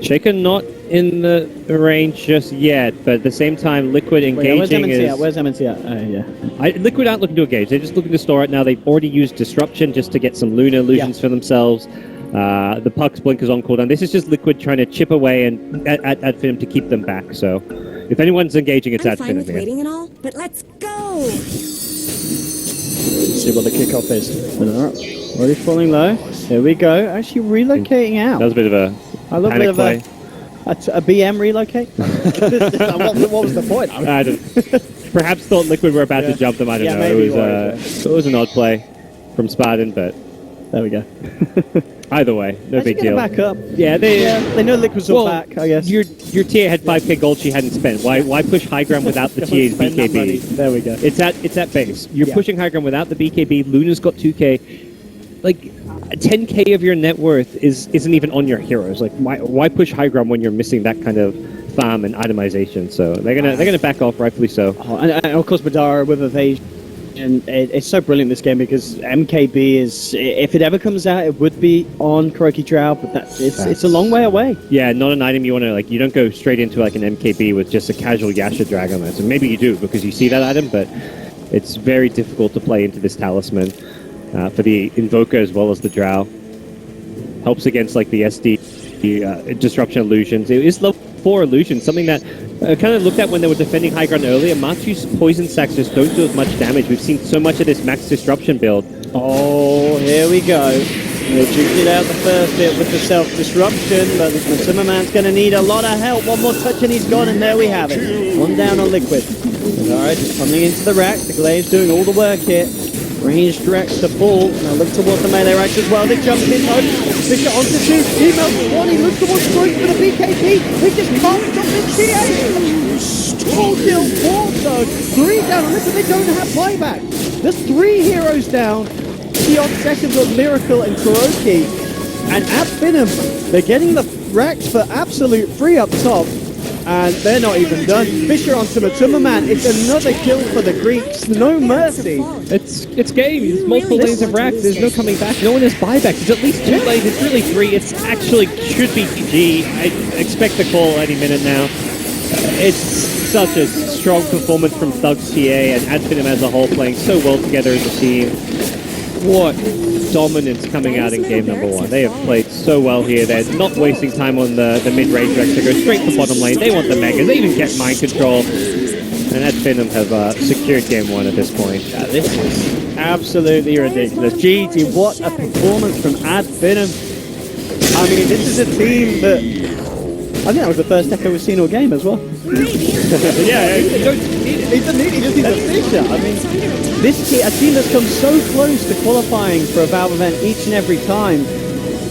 Shaker not in the range just yet, but at the same time, Liquid engaging Where's MNC at? Liquid aren't looking to engage. They're just looking to store it now. They've already used Disruption just to get some Lunar illusions for themselves. The Puck's blink is on cooldown. This is just Liquid trying to chip away and at Finem to keep them back. So if anyone's engaging, it's I'm at fine Finem with again. waiting and all, but let's go! Let's see what the kickoff is. Already falling low. Here we go. Actually relocating out. That was a bit of a panic play. A BM relocate? what was the point? I don't, perhaps thought Liquid were about to jump them. I don't know. maybe It was an odd play from Spartan, but there we go. either way, no big deal. Back up. Yeah, they know Liquid's all back, I guess. Your TA had 5k gold she hadn't spent. Why push high ground without the TA's BKB? There we go. It's at base. You're pushing high ground without the BKB. Luna's got 2k. Like 10k of your net worth isn't even on your heroes. Like why push high ground when you're missing that kind of farm and itemization? So they're gonna back off, rightfully so. And of course Madara with evasion. And it's so brilliant this game because MKB is, if it ever comes out, it would be on Kuroki Drow, but it's a long way away. Yeah, not an item you want to, like, you don't go straight into like an MKB with just a casual Yasha Dragon Lance. And maybe you do because you see that item, but it's very difficult to play into this talisman for the Invoker as well as the Drow. Helps against like the SD Disruption Illusions. It is level 4 illusion, something that kind of looked at when they were defending high ground earlier. Matsu's poison sacks just don't do as much damage. We've seen so much of this max disruption build. Oh, here we go. They juked it out the first bit with the self-disruption, but the Zimmerman's going to need a lot of help. One more touch and he's gone, and there we have it. One down on Liquid. Alright, just coming into the rack. The Glaive's doing all the work here. Ranged Rex to pull. Now look towards the melee racks as well. They jump in mode. Fisher onto 2. He melts 1. He looks towards Troy for the BKB. He just can't jump in TA. Full kill. 4 though. 3 down. And listen, they don't have buyback. There's 3 heroes down. The odd seconds of Miracle and Kuroki. And at Finem, they're getting the racks for absolute free up top. And they're not even done. Fisher onto Zimmerman. It's another kill for the Greeks. No mercy. It's game. It's multiple lanes of racks. There's no coming back. No one has buyback. There's at least 2 lanes. It's really 3. It's actually should be GG. I expect the call any minute now. It's such a strong performance from Thug's TA and Adfinem as a whole playing so well together as a team. What dominance coming out in game number 1. They have played so well here. They're not wasting time on the mid-range Rex. They go straight to bottom lane. They want the Megas. They even get mind control. And Adfinem have secured game 1 at this point. Yeah, this is absolutely ridiculous. GT, what a performance from Adfinem. I mean, this is a team that... I think that was the first echo we've seen all game as well. Yeah, you don't need it. He doesn't need it, he just needs a Fisher. I mean, this team, a team that's come so close to qualifying for a Valve event each and every time,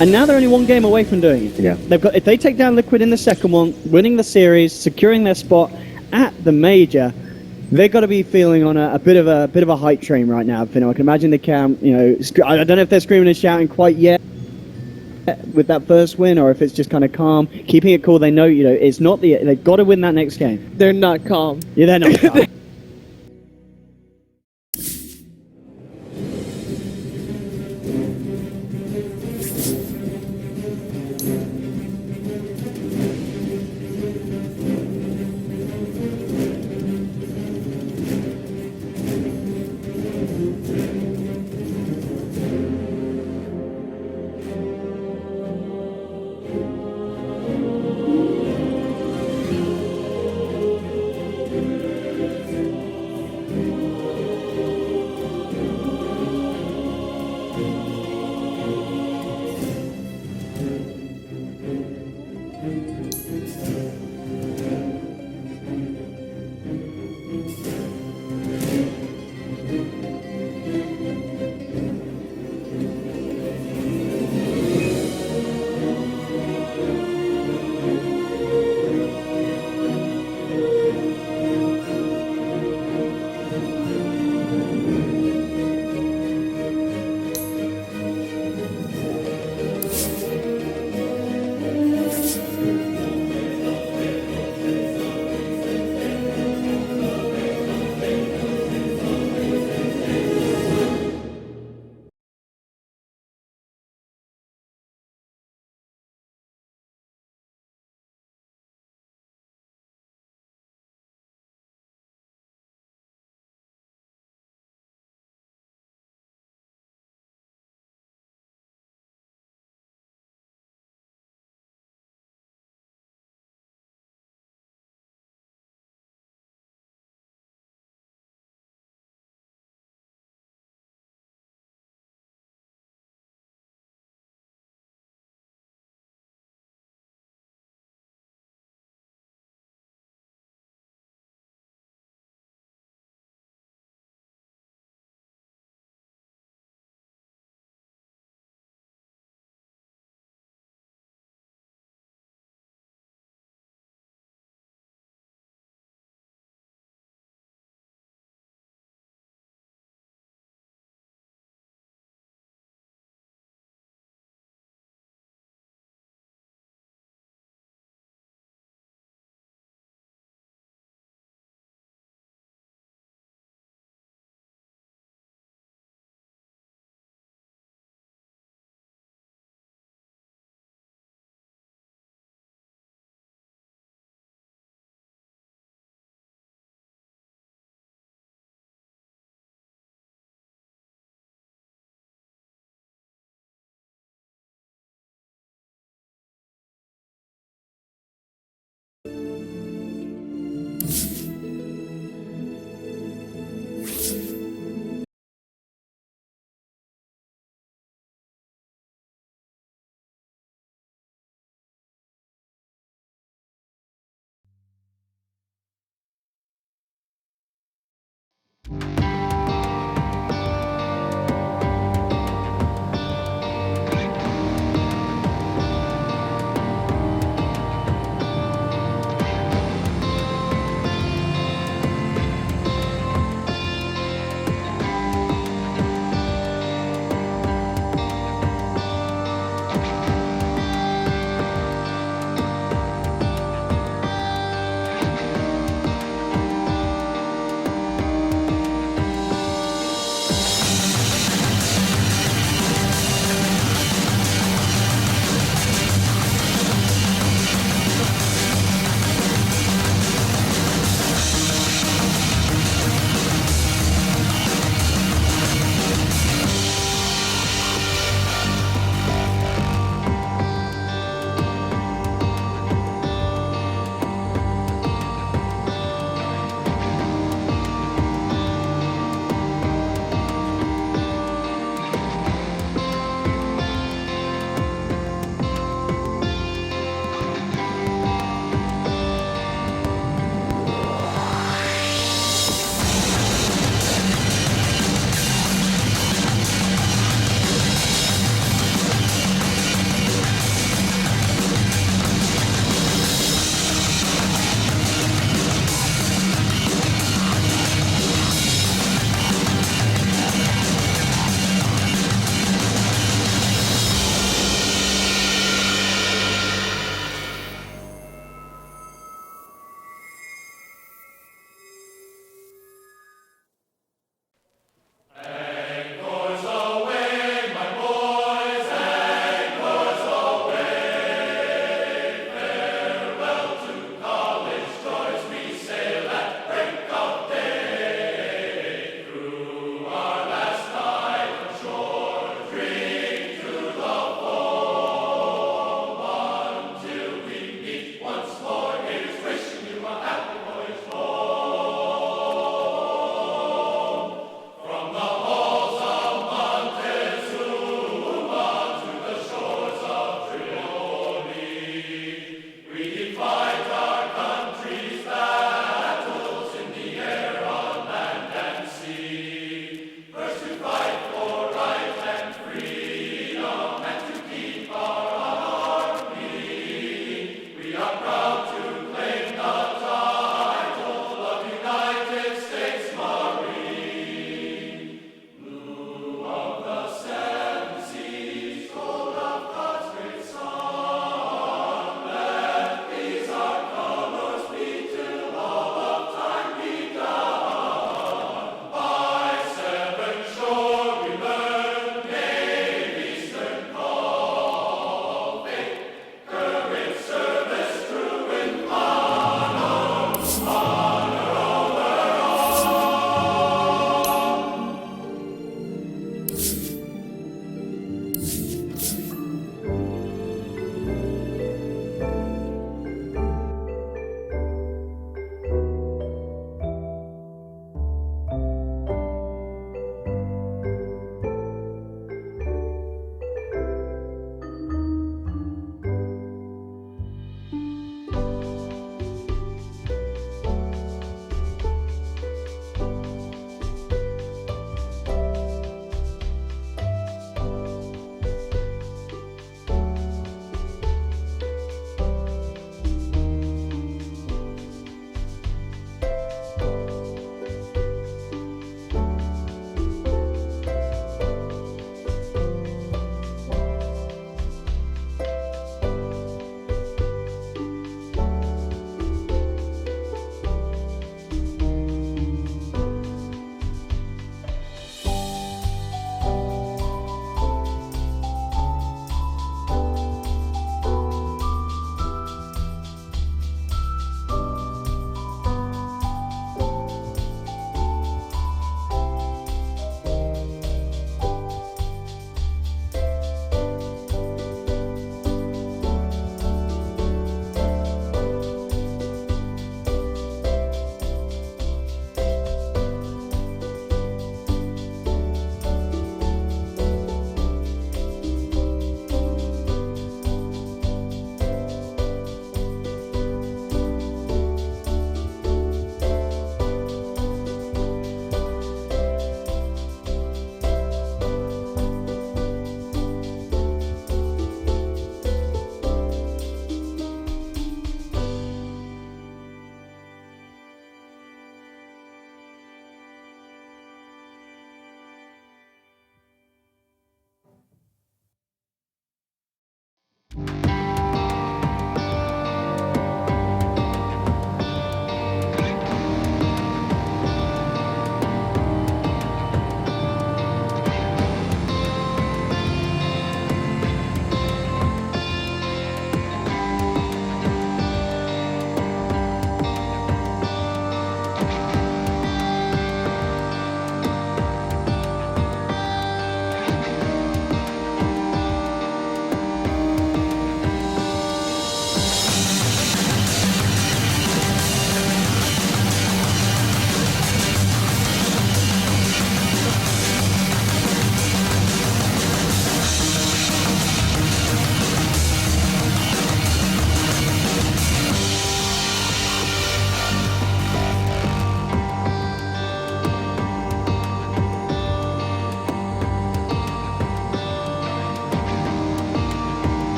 and now they're only 1 game away from doing it. Yeah. They've got, if they take down Liquid in the second one, winning the series, securing their spot at the major, they've got to be feeling on a bit of a hype train right now. You know, I can imagine the camp. You know, I don't know if they're screaming and shouting quite yet with that first win, or if it's just kind of calm, keeping it cool. They know, you know, it's not the. They've got to win that next game. They're not calm. Yeah, they're not calm.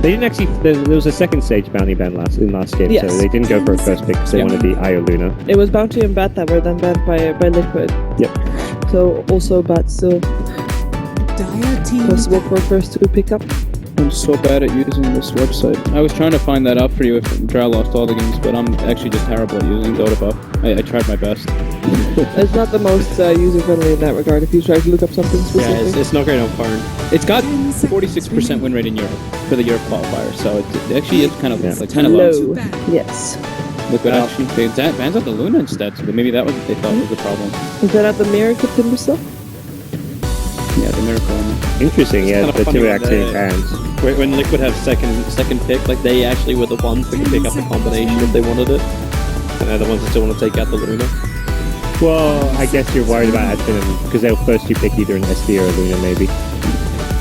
They didn't actually. There was a second stage bounty ban last game, Yes. so they didn't go for a first pick because they wanted the Io Luna. It was Bounty and Bat that were then banned by Liquid. Yep. So also Bat still Dire team possible for first to pick up. I'm so bad at using this website. I was trying to find that out for you if Drow lost all the games, but I'm actually just terrible at using Dota buff. I tried my best. It's not the most user-friendly in that regard if you try to look up something Yeah, specific. it's not great on phone. It's got 46% win rate in Europe for the Europe qualifier, so it actually is kind of kind of low. low. Yes. Liquid actually bans out the Luna instead, so maybe that was what they thought was the problem. Is that at the mirror to Timber stuff? Yeah, the miracle. Interesting, yeah, kinda the funny two when actually they- hands. When Liquid have second pick, like they actually were the ones that could pick up the combination if they wanted it. And they're the ones that still want to take out the Luna. Well, I guess you're worried about Adfin because they'll first you pick either an SD or a Luna maybe.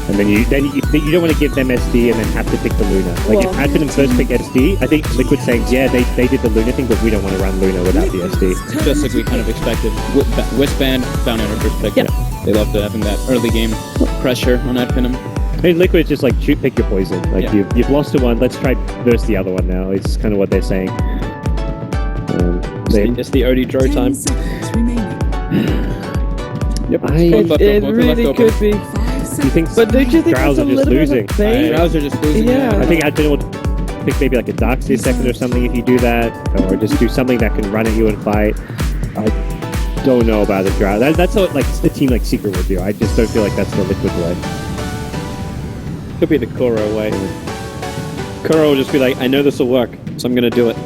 And then you don't want to give them SD and then have to pick the Luna. Like if Well- Adfin first pick SD, I think Liquid saying, yeah, they did the Luna thing, but we don't want to run Luna without the SD. Just like we kind of expected. Westband, down in first pick. Yeah. They loved having that early game pressure on that Finem. I mean, Liquid is just like, pick your poison. Like, Yeah. you've lost to one, let's try verse the other one now. It's kind of what they're saying. It's the OD draw 10 time. seconds remaining. Yep. It really could be. 5 you seconds. think But don't you think Drows that's a are just little bit losing? of bait? Drows are just losing. Yeah. I think Adfin would pick maybe like a Darkseid second or something if you do that, or just do something that can run at you and fight. I don't know about the Drow. That's what like the team like Secret would do. I just don't feel like that's the Liquid way. Could be the Kuro way. Kuro will just be like, I know this will work, so I'm gonna do it.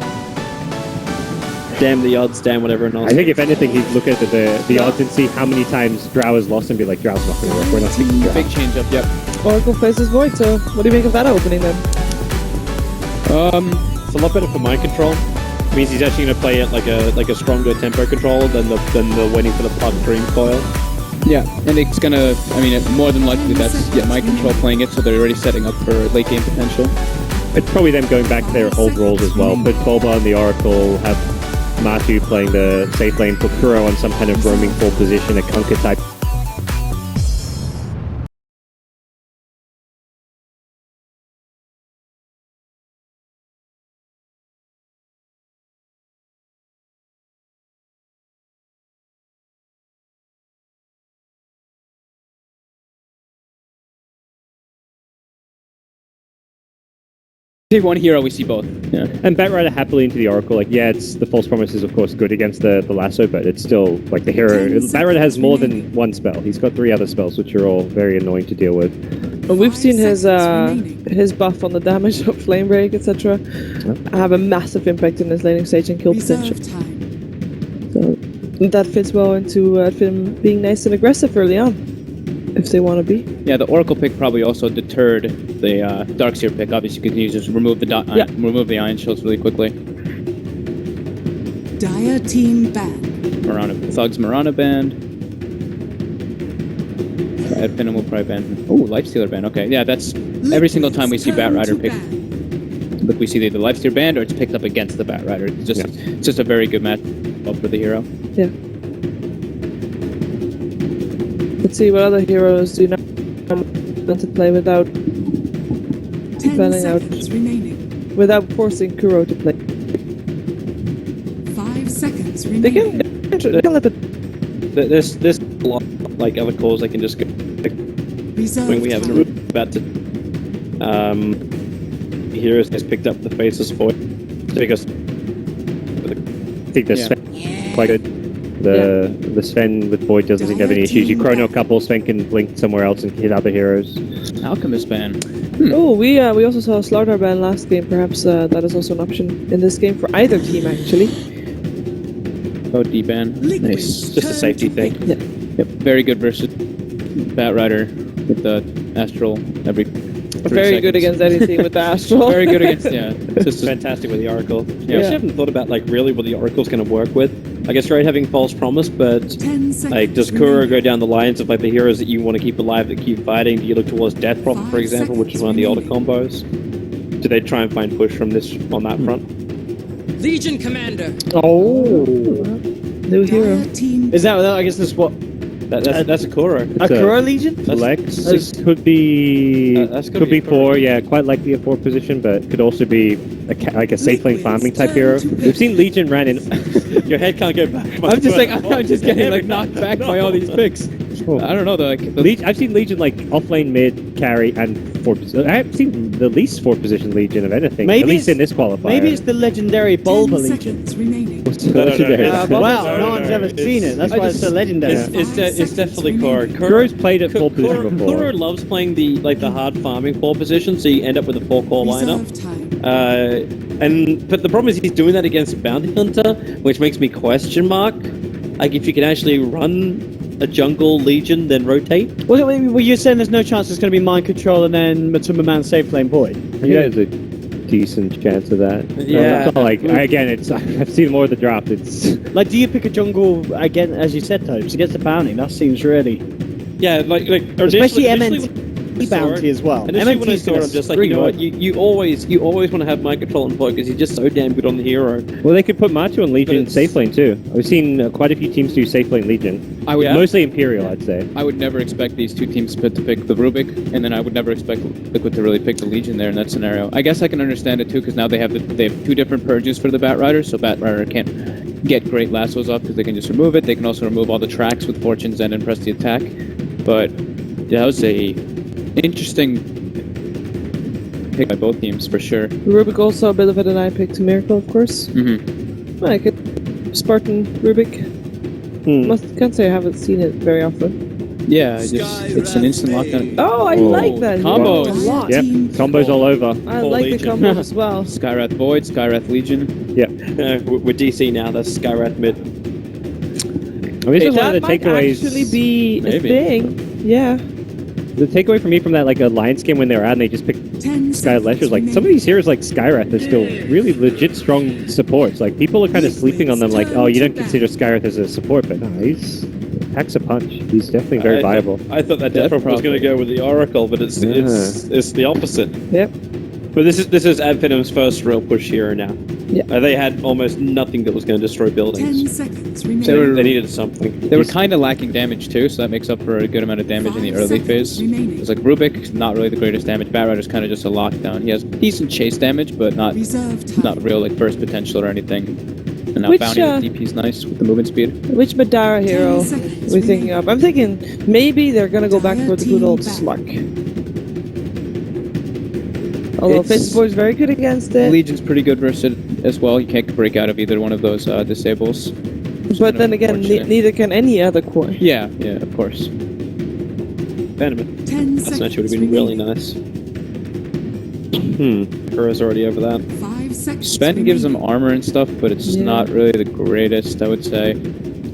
Damn the odds, damn whatever else. I think if anything, he'd look at the odds and see how many times Drow has lost and be like, Drow's not going to work. We're not picking Drow. Big change up, yep. Oracle faces Void, so what do you make of that opening then? It's a lot better for mind control. It means he's actually gonna play it like a stronger tempo control than the waiting for the plug dream coil. Yeah, and it's gonna, I mean, more than likely that's my control playing it, so they're already setting up for late game potential. It's probably them going back to their old roles as well. Put Boba on the Oracle, have Matu playing the safe lane, put Kuro on some kind of roaming full position, a Kunkka type one hero, we see both. Yeah. And Batrider happily into the Oracle. Like, yeah, it's the false promise is of course good against the lasso, but it's still like the hero. Batrider has more than one spell. He's got 3 other spells, which are all very annoying to deal with. And we've seen his buff on the damage of Flame Break, etc. have a massive impact in his laning stage and kill potential. Reserve time. So that fits well into him being nice and aggressive early on, if they want to be. Yeah, the Oracle pick probably also deterred the Darkseer pick. Obviously, you can use just remove the remove the Iron Shields really quickly. Dire team ban. Thugs Marana banned. Ed Finem will probably ban. Oh, Lifestealer ban. Okay, yeah, that's every single time we see Batrider pick. Look, we see the Lifestealer banned or it's picked up against the Batrider. It's just a very good match for the hero. Yeah. Let's see what other heroes do you want to play without 10 seconds remaining. without forcing Kuro to play. 5 seconds They remaining. can let the There's a lot like other calls they can just go. Reserve When we have time. about to heroes has picked up the faces for it because I think the Sven quite good. The Sven with Void doesn't seem to have any issues. You chrono a couple, Sven can blink somewhere else and hit other heroes. Alchemist ban. Oh, we also saw a Slaughter ban last game. Perhaps that is also an option in this game for either team, actually. Oh, D-ban. Nice. just a safety thing. Yeah. Yep. Very good versus Batrider with the Astral every 3 Very good seconds. against anything with the Astral. Very good against, yeah. It's just fantastic with the Oracle. Yeah, I Yeah. actually haven't thought about like really what the Oracle's going to work with. I guess right having false promise, but 10 seconds like does Kuro remaining. go down the lines of like the heroes that you want to keep alive that keep fighting? Do you look towards Death Prophet, for 5 example, which is seconds one of the older remaining. combos? Do they try and find push from this on that front? Legion Commander. Oh, New hero. Dire team is that? I guess that's what That's a Kuro. a Kuro Legion. Flex that's- could be that's gotta could be be 4, yeah, quite likely a 4 position, but could also be like a safe lane farming type hero. We've seen Legion ran in. Your head can't go back. I'm just like, I'm just getting like knocked back by all these picks. I don't know, though. I've seen Legion like off lane, mid, carry, and 4 position. I've seen the least 4 position Legion of anything. Maybe at least it's- in this qualifier. Maybe it's the legendary 10 Bulba Legion. seconds remaining. Legendary. Wow, no one's ever seen it. That's why it's so legendary. It's definitely Kuro. Kuro's played at 4 position before. Kuro loves playing the hard farming 4 position, so you end up with a 4-core lineup. Reserve time. But the problem is he's doing that against Bounty Hunter, which makes me question mark. Like if you can actually run a jungle Legion, then rotate. Well, you're saying there's no chance it's going to be mind control and then Matumba Man safe lane Void? Yeah, there's a decent chance of that. Yeah. It's not like again, I've seen more of the draft. It's Like, do you pick a jungle again, as you said, Tobes, against the bounty? That seems really, Yeah, like especially initially MNT bounty as well. Initially when I MNT's saw it, I'm just like, you know what, you always want to have mind control on point because he's just so damn good on the hero. well, they could put Macho and Legion in it's- safe lane too. I've seen quite a few teams do safe lane Legion. I would Mostly Imperial, I'd say. I would never expect these two teams to pick the Rubik, and then I would never expect Liquid to really pick the Legion there in that scenario. I guess I can understand it too, because now they have 2 different purges for the Batrider, so Batrider can't get great lassos off because they can just remove it. They can also remove all the tracks with Fortune's End and press the attack. But that was a interesting pick by both teams for sure. Rubik also a bit of a deny pick to Miracle, of course. Mm-hmm. I could Spartan Rubik. Can't say I haven't seen it very often. Yeah, it's an instant lockdown. Oh, I like that hero Combos. a lot. Yep, combos all over. I Full like the Legion. combos as well. Skyrath Void, Skyrath Legion. Yep. With DC now, that's Skyrath mid. I mean, this is one That of the might takeaways. actually be a Maybe. thing. Yeah. The takeaway for me from that like Alliance game when they were out and they just picked 10 Sky Leshers, like some of these heroes like Skyrath are still really legit strong supports. Like people are kind of sleeping on them, like, oh, you don't consider Skyrath as a support, but no, he's packs a punch. He's definitely very viable. I thought that Death Prophet was going to go with the Oracle, but it's the opposite. Yep. But this is Adfinim's first real push hero now. Yeah. They had almost nothing that was going to destroy 10 buildings. seconds They remaining. needed something. They were kind of lacking damage too, so that makes up for a good amount of damage in the 5 early seconds phase. remaining. It's like Rubik, not really the greatest damage. Batrider's kind of just a lockdown. He has decent chase damage, but not Reserve time. not real like burst potential or anything. And now Which, Bounty with DP's nice with the movement speed. Which Madara hero 10 seconds are we thinking of? I'm thinking maybe they're gonna go back for the good old Dire Slug. Although It's- Fist Boy is very good against it. Legion's pretty good versus it as well. You can't break out of either one of those disables. But then again, neither can any other core. Yeah, of course. Venom. 10 That's seconds actually would have been really remaining. nice. Kura's already over that. 5 seconds. Sven gives them armor and stuff, but it's Yeah. not really the greatest, I would say.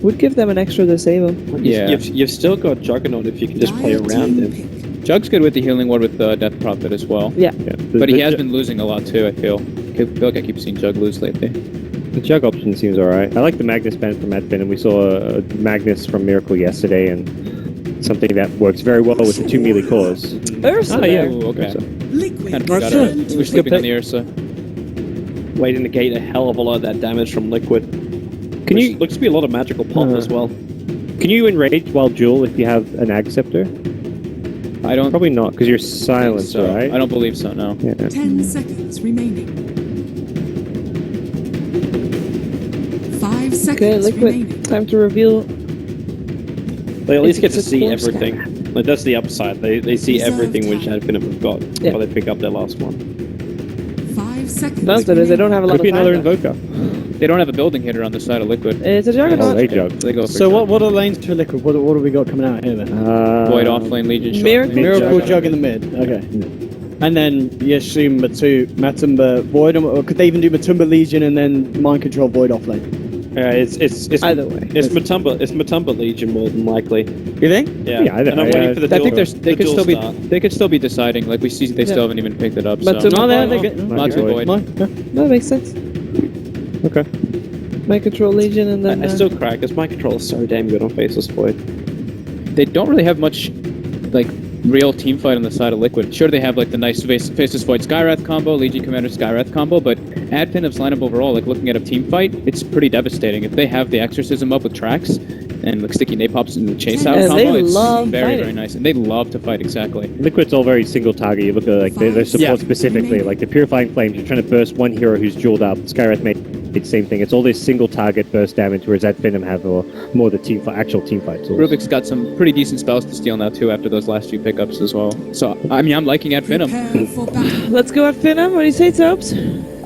Would give them an extra disable. Yeah. You've still got Juggernaut if you can just play Dire around team him. pick. Jug's good with the healing ward with Death Prophet as well. Yeah. But he has been losing a lot too, I feel. I feel like I keep seeing Jug lose lately. The Jug option seems alright. I like the Magnus ban from Advent, and we saw a Magnus from Miracle yesterday, and something that works very well with the 2 melee cores. Ursa there. Ooh, okay. Liquid. Kind of forgot about it. We're sleeping on the Ursa. Way to negate a hell of a lot of that damage from Liquid. Can Which you looks to be a lot of magical pop as well. can you enrage while duel if you have an Ag Scepter? I don't Probably not, because you're silenced, so. right? I don't believe so, no. Yeah. 10 seconds remaining. 5 Okay, seconds Liquid. remaining. Time to reveal. They at least get to It's a see core everything. Like that's the upside. They see Reserve everything which time. Adfinem have got Yeah. while they pick up their last one. 5 seconds. Downside is they don't have a lot Could be of another time. Invoker. They don't have a building hitter on the side of Liquid. It's a Oh, Juggernaut. they Jug. They go for So Jug. what are lanes for Liquid? What have we got coming out here then? Void offlane, Legion shot. Miracle Miracle Jug in the mid. Okay. And then you assume Matumba Void, or could they even do Matumba Legion and then Mind Control Void offlane? It's Either way. It's Matumba Legion more than likely. You think? Yeah. Yeah, I don't and I'm know, waiting for the I think duel- they the could duel still be start. they could still be deciding. Like we see, they still haven't even picked it up. So. Matumba- No, Oh, they get Matu Void. That makes sense. Okay. My Control Legion and then. I still crack because my control is so damn good on Faceless Void. They don't really have much like real team fight on the side of Liquid. Sure, they have like the nice Faceless Void Skywrath combo, Legion Commander Skywrath combo, but Adfinim's lineup overall, like looking at a team fight, it's pretty devastating. If they have the Exorcism up with tracks and like sticky napops and the chase out And they combo, it's love very fighting. very nice, and they love to fight exactly. Liquid's all very single target. You look at like their support Yeah. specifically, like the Purifying Flames. You're trying to burst one hero who's jeweled up. Skywrath made the same thing. It's all this single target burst damage, whereas Adfinem have more the team actual team fight tools. Rubik's got some pretty decent spells to steal now too after those last few pickups as well. So I mean, I'm liking Adfinim. Prepare for battle. Let's go at Finem. What do you say, Topes?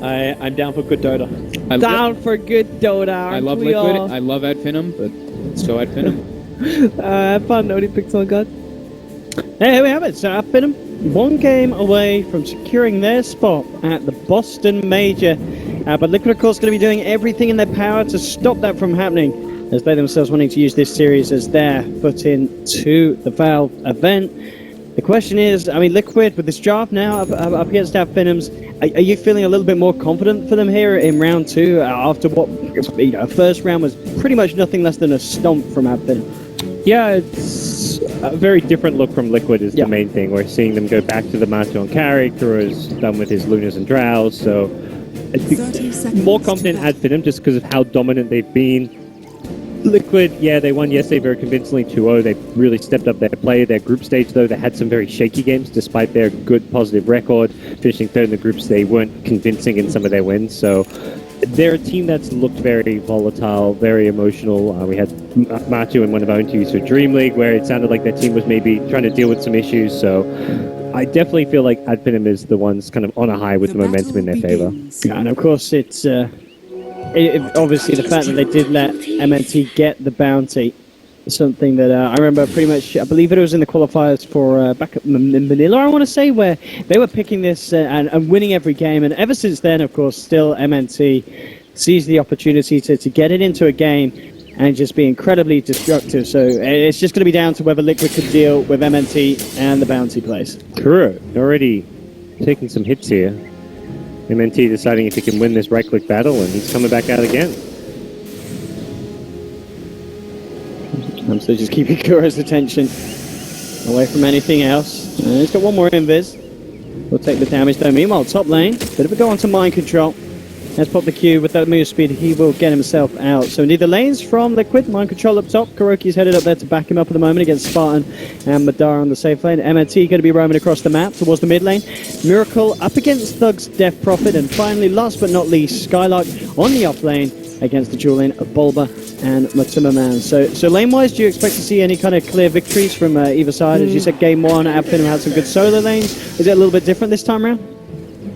I'm down for good Dota. Down for good Dota. I love we Liquid. all? I love Adfinim, but let's go Adfinim. I found nobody picked on God. Hey, here we have it. So Adfinem, one game away from securing their spot at the Boston Major. But Liquid, of course, going to be doing everything in their power to stop that from happening, as they themselves wanting to use this series as their foot into the Valve event. The question is, I mean, Liquid, with this draft now up against Adfinim's, are you feeling a little bit more confident for them here in round two after what, first round was pretty much nothing less than a stomp from Adfinim? Yeah, it's a very different look from Liquid is the main thing. We're seeing them go back to the Martel carry. Kuro's done with his Lunas and Drows, so I 30 think seconds more to confident battle. Adfinem just because of how dominant they've been. Liquid, yeah, they won yesterday very convincingly 2-0. They really stepped up their play. Their group stage, though, they had some very shaky games despite their good positive record. Finishing third in the groups, they weren't convincing in some of their wins. So they're a team that's looked very volatile, very emotional. We had Matu in one of our interviews for Dream League where it sounded like their team was maybe trying to deal with some issues. So I definitely feel like Adfinem is the ones kind of on a high with the momentum in their favor. Yeah, and of course it's obviously the fact that they did let MNT get the bounty is something that I remember pretty much, I believe it was in the qualifiers for back in Manila, I want to say, where they were picking this and winning every game, and ever since then, of course, still MNT sees the opportunity to get it into a game and just be incredibly destructive. So it's just going to be down to whether Liquid could deal with MNT and the bounty plays. Kuro already taking some hits here. MNT deciding if he can win this right-click battle, and he's coming back out again. So just keeping Kuro's attention away from anything else. And he's got one more invis. We'll take the damage though. Meanwhile, top lane, bit of a go on to mind control. Let's pop the Q with that move speed. He will get himself out. So indeed, the lanes from Liquid. Mind control up top. Kuroki's headed up there to back him up at the moment against Spartan and Madara on the safe lane. MNT going to be roaming across the map towards the mid lane. Miracle up against Thug's Death Prophet. And finally, last but not least, Skylark on the off lane against the dual lane of Bulba and Matsuma Man. So lane-wise, do you expect to see any kind of clear victories from either side? As you said, game one, Adfinem had some good solo lanes. Is it a little bit different this time around?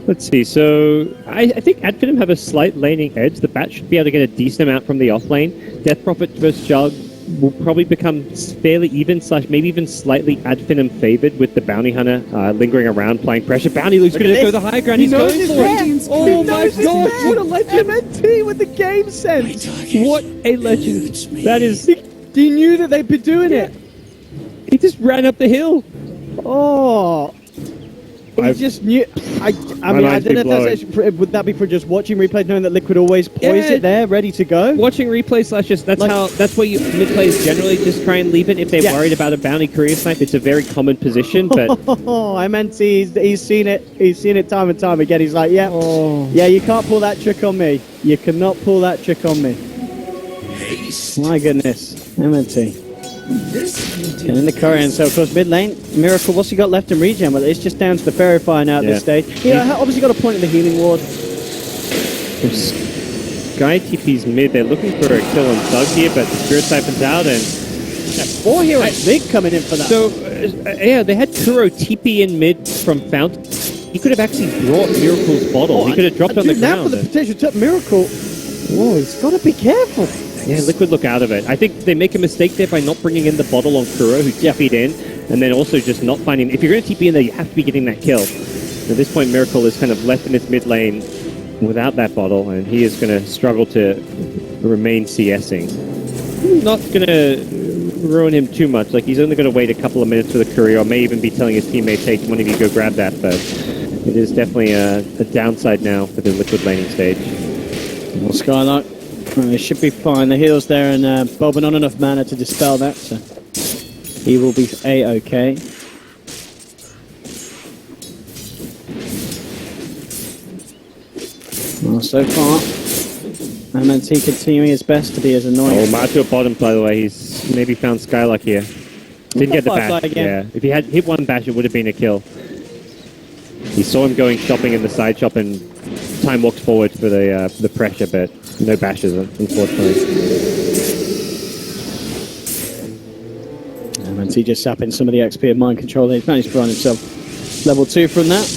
Let's see. So I think Adfinem have a slight laning edge. The Bat should be able to get a decent amount from the off lane. Death Prophet versus Jug will probably become fairly even, / maybe even slightly Adfinem favored with the Bounty Hunter lingering around, playing pressure. Bounty looks going to go the high ground. He's going for it. Oh my god! What a legend! MNT with the game sense. What a legend! That is. He knew that they'd be doing it. He just ran up the hill. Oh. He just knew. I mean, I don't know if that's actually, would that be for just watching replays, knowing that Liquid always poise it there, ready to go? Watching replays / just that's where you mid players generally just try and leave it if they're worried about a bounty career snipe. It's a very common position, but MNT, he's seen it. He's seen it time and time again. He's like, yeah, you can't pull that trick on me. You cannot pull that trick on me. My goodness, MNT. And in the current, so of course mid lane, Miracle, what's he got left in regen? Well, it's just down to the Verifier now at this stage. Yeah, obviously got a point in the healing ward. Guy TP's mid, they're looking for a kill on Thug here, but the Spirit Siphon's out and... 4 heroes big coming in for that. So, yeah, they had Kuro TP in mid from Fountain. He could have actually brought Miracle's bottle. He could have dropped on the ground. Now for the potential to Miracle. Whoa, he's got to be careful. Yeah, Liquid look out of it. I think they make a mistake there by not bringing in the bottle on Kuro, who TP'd in, and then also just not finding... If you're going to TP in there, you have to be getting that kill. At this point, Miracle is kind of left in his mid lane without that bottle, and he is going to struggle to remain CSing. Not going to ruin him too much. Like, he's only going to wait a couple of minutes for the courier, or may even be telling his teammates, hey, one of you go grab that, but it is definitely a downside now for the Liquid laning stage. Well, Skylark, it should be fine. The heal's there, and Boba not enough mana to dispel that, so he will be A-okay. Well, so far, MNT continuing his best to be as annoying. Oh, Mato bottom, by the way. He's maybe found Skylark here. Didn't get the bash. Yeah, if he had hit one bash, it would have been a kill. He saw him going shopping in the side shop and time walks forward for the pressure, but no bashes, unfortunately. MNT just sapping some of the XP of mind control. He's managed to run himself level 2 from that.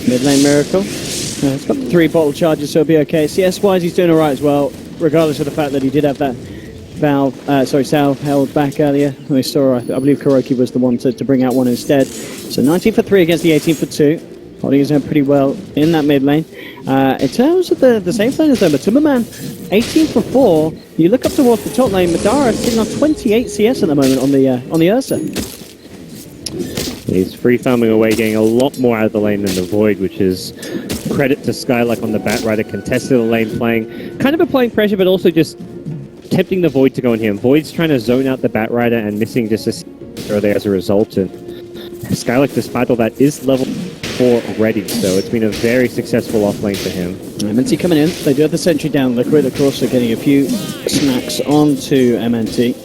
Mid lane Miracle. He's got 3 bottle charges, so he'll be okay. CS-wise, he's doing alright as well, regardless of the fact that he did have that Salve held back earlier. We saw, I believe Kuroki was the one to bring out one instead. So 19 for 3 against the 18 for 2. Holding his own pretty well in that mid lane. In terms of the same laners though, Matumbaman, 18 for 4. You look up towards the top lane, Madara sitting on 28 CS at the moment on the Ursa. He's free farming away, getting a lot more out of the lane than the Void, which is credit to Skylark on the Batrider, contested the lane, playing kind of applying pressure, but also just tempting the Void to go on him. Void's trying to zone out the Batrider and missing just a throw there as a result. And Skylark, despite all that, is level 4 already, so it's been a very successful offlane for him. MNT coming in. They do have the sentry down. Liquid, of course, are getting a few snacks onto MNT.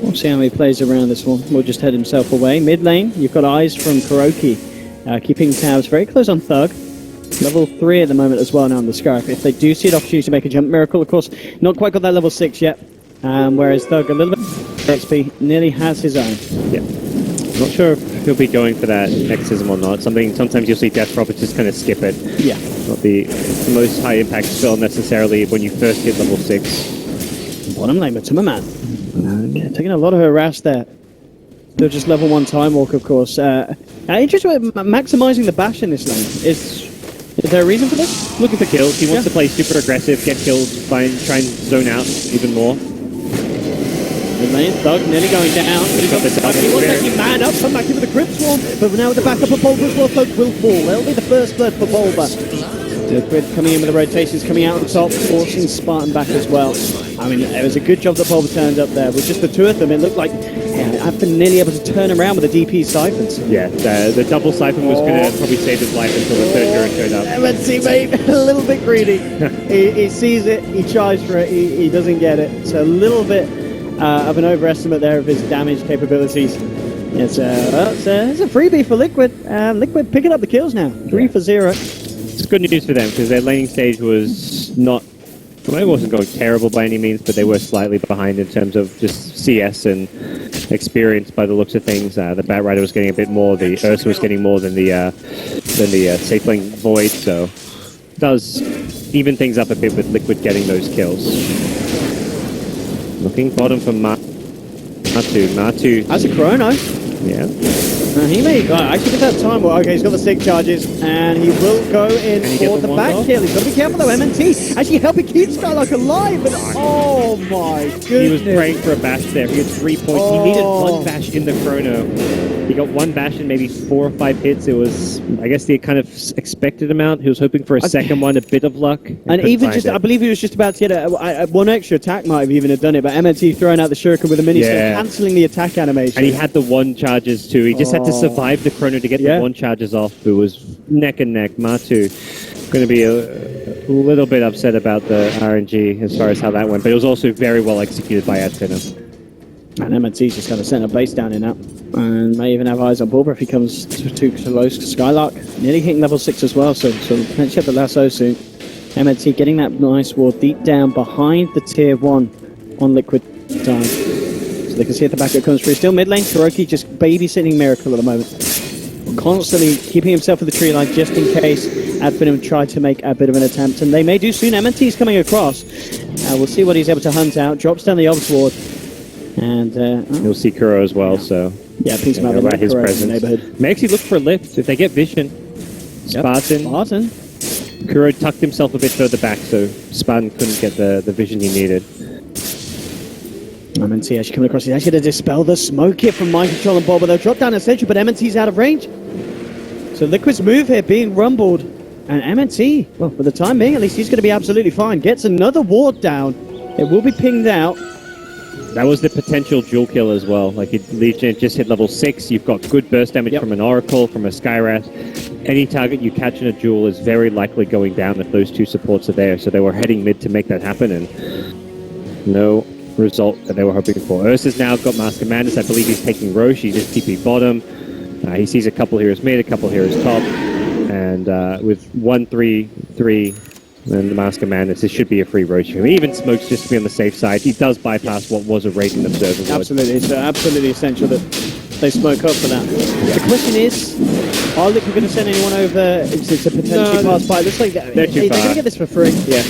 We'll see how he plays around this one. We'll just head himself away. Mid lane, you've got eyes from Kuroki, keeping tabs very close on Thug. Level 3 at the moment as well now on the Scarf. If they do see an opportunity to make a jump, Miracle, of course, not quite got that level 6 yet. Whereas Thug, a little bit XP, nearly has his own. Yeah. Not sure if he'll be going for that exorcism or not. Sometimes you'll see Death Prophet just kind of skip it. Yeah. Not the most high impact spell necessarily when you first hit level 6. Bottom lane, Matumbaman. Taking a lot of harass there. They're just level 1 time walk, of course. Interesting maximising the bash in this lane. Is there a reason for this? Looking for kills. He wants to play super aggressive, get kills, try and zone out even more. Mid lane, Thug nearly going down. He wants taking man up, come back in with a Crypt Swarm. But now with the backup of Bulba as well, Thug will fall. That'll be the first blood for Bulba. Liquid coming in with the rotations, coming out on top, forcing Spartan back as well. I mean, it was a good job that Bulba turned up there. With just the 2 of them, it looked like I've been nearly able to turn around with the DP siphons. Yeah, the double siphon was going to probably save his life until the third hero showed up. MNT, mate, a little bit greedy. he sees it, he tries for it, he doesn't get it. So a little bit of an overestimate there of his damage capabilities. It's a freebie for Liquid. Liquid picking up the kills now, 3 for 0. It's good news for them because their laning stage was not... Well, it wasn't going terrible by any means, but they were slightly behind in terms of just CS and experience by the looks of things. The Batrider was getting a bit more, the Ursa was getting more than the than the safe lane Void, so does even things up a bit with Liquid getting those kills. Looking bottom for Matu. That's a chrono. Yeah. He may actually at that time. Well, okay, he's got the stick charges, and he will go in for the back kill. He's got to be careful though. MNT actually helping keep Skylark alive, and oh my goodness! He was praying for a bash there. He had 3 points. He needed 1 bash in the chrono. He got 1 bash and maybe 4 or 5 hits. It was, I guess, the kind of expected amount. He was hoping for a second one, a bit of luck, and even just, I believe he was just about to get one extra attack. Might have even have done it, but MNT throwing out the shuriken with a mini, cancelling the attack animation. And he had the 1 charges too. He just had to survive the chrono to get the 1 charges off. It was neck and neck. Matu going to be a little bit upset about the RNG as far as how that went, but it was also very well executed by Finem. And MNT's just going to send a base down in that, and may even have eyes on Bulber if he comes too close to Skylark. Nearly hitting level 6 as well, so potentially have the lasso soon. MNT getting that nice ward deep down behind the tier 1 on Liquid time. So they can see at the back it comes through. Still mid lane, Kuroki just babysitting Miracle at the moment. Constantly keeping himself in the tree line just in case Adfinem tried to make a bit of an attempt, and they may do soon. MNT's coming across. We'll see what he's able to hunt out. Drops down the Obs ward. And you'll see Kuro as well, so yeah, please about his presence. Neighborhood. Makes you look for lift if they get vision. Spartan. Kuro tucked himself a bit further back, so Spartan couldn't get the vision he needed. MNT actually coming across. He's actually going to dispel the smoke here from Mind Control and Bob, but they'll drop down a sentry, but MNT's out of range. So Liquid's move here being rumbled, and MNT, well, for the time being, at least he's going to be absolutely fine. Gets another ward down. It will be pinged out. That was the potential dual kill as well. Like, Legion just hit level 6. You've got good burst damage from an Oracle, from a Skywrath. Any target you catch in a duel is very likely going down if those 2 supports are there. So they were heading mid to make that happen, and no result that they were hoping for. Ursa's now got Mask of Madness. I believe he's taking Roche. He's just TP bottom. He sees a couple heroes mid, a couple heroes top. And with 1-3-3... and the Mask of Madness, this should be a free Roche. He even smokes just to be on the safe side. He does bypass what was a Radiant Observer. Absolutely, it's absolutely essential that they smoke up for that. The question is, are Liquid going to send anyone over to potentially pass by? It looks like they're too far. They're going to get this for free. Yeah.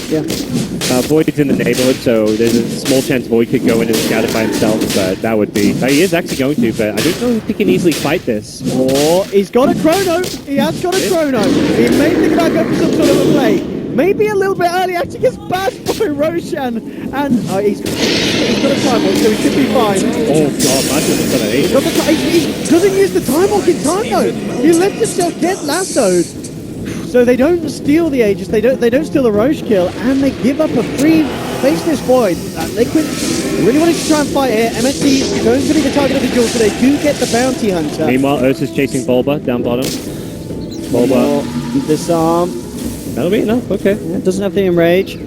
Void's in the neighborhood, so there's a small chance Void could go in and scout it by himself, but that would be... he is actually going to, but I don't know if he can easily fight this. Oh, he's got a chrono! He has got a chrono! He may think about going for some sort of a play. Maybe a little bit early, actually gets bashed by Roshan, and he's got a time walk, so he should be fine. Oh god, Matu's got an 8. He doesn't use the time walk in time though. He lets himself get lassoed. So they don't steal the Aegis, they don't steal the Roche kill, and they give up a free faceless Void. Liquid really wanted to try and fight here. MSC going to be the target of the duel, so they do get the bounty hunter. Meanwhile, Ursa's chasing Bulba down bottom. Bulba. Disarm. That'll be enough, okay. Yeah, doesn't have the enrage.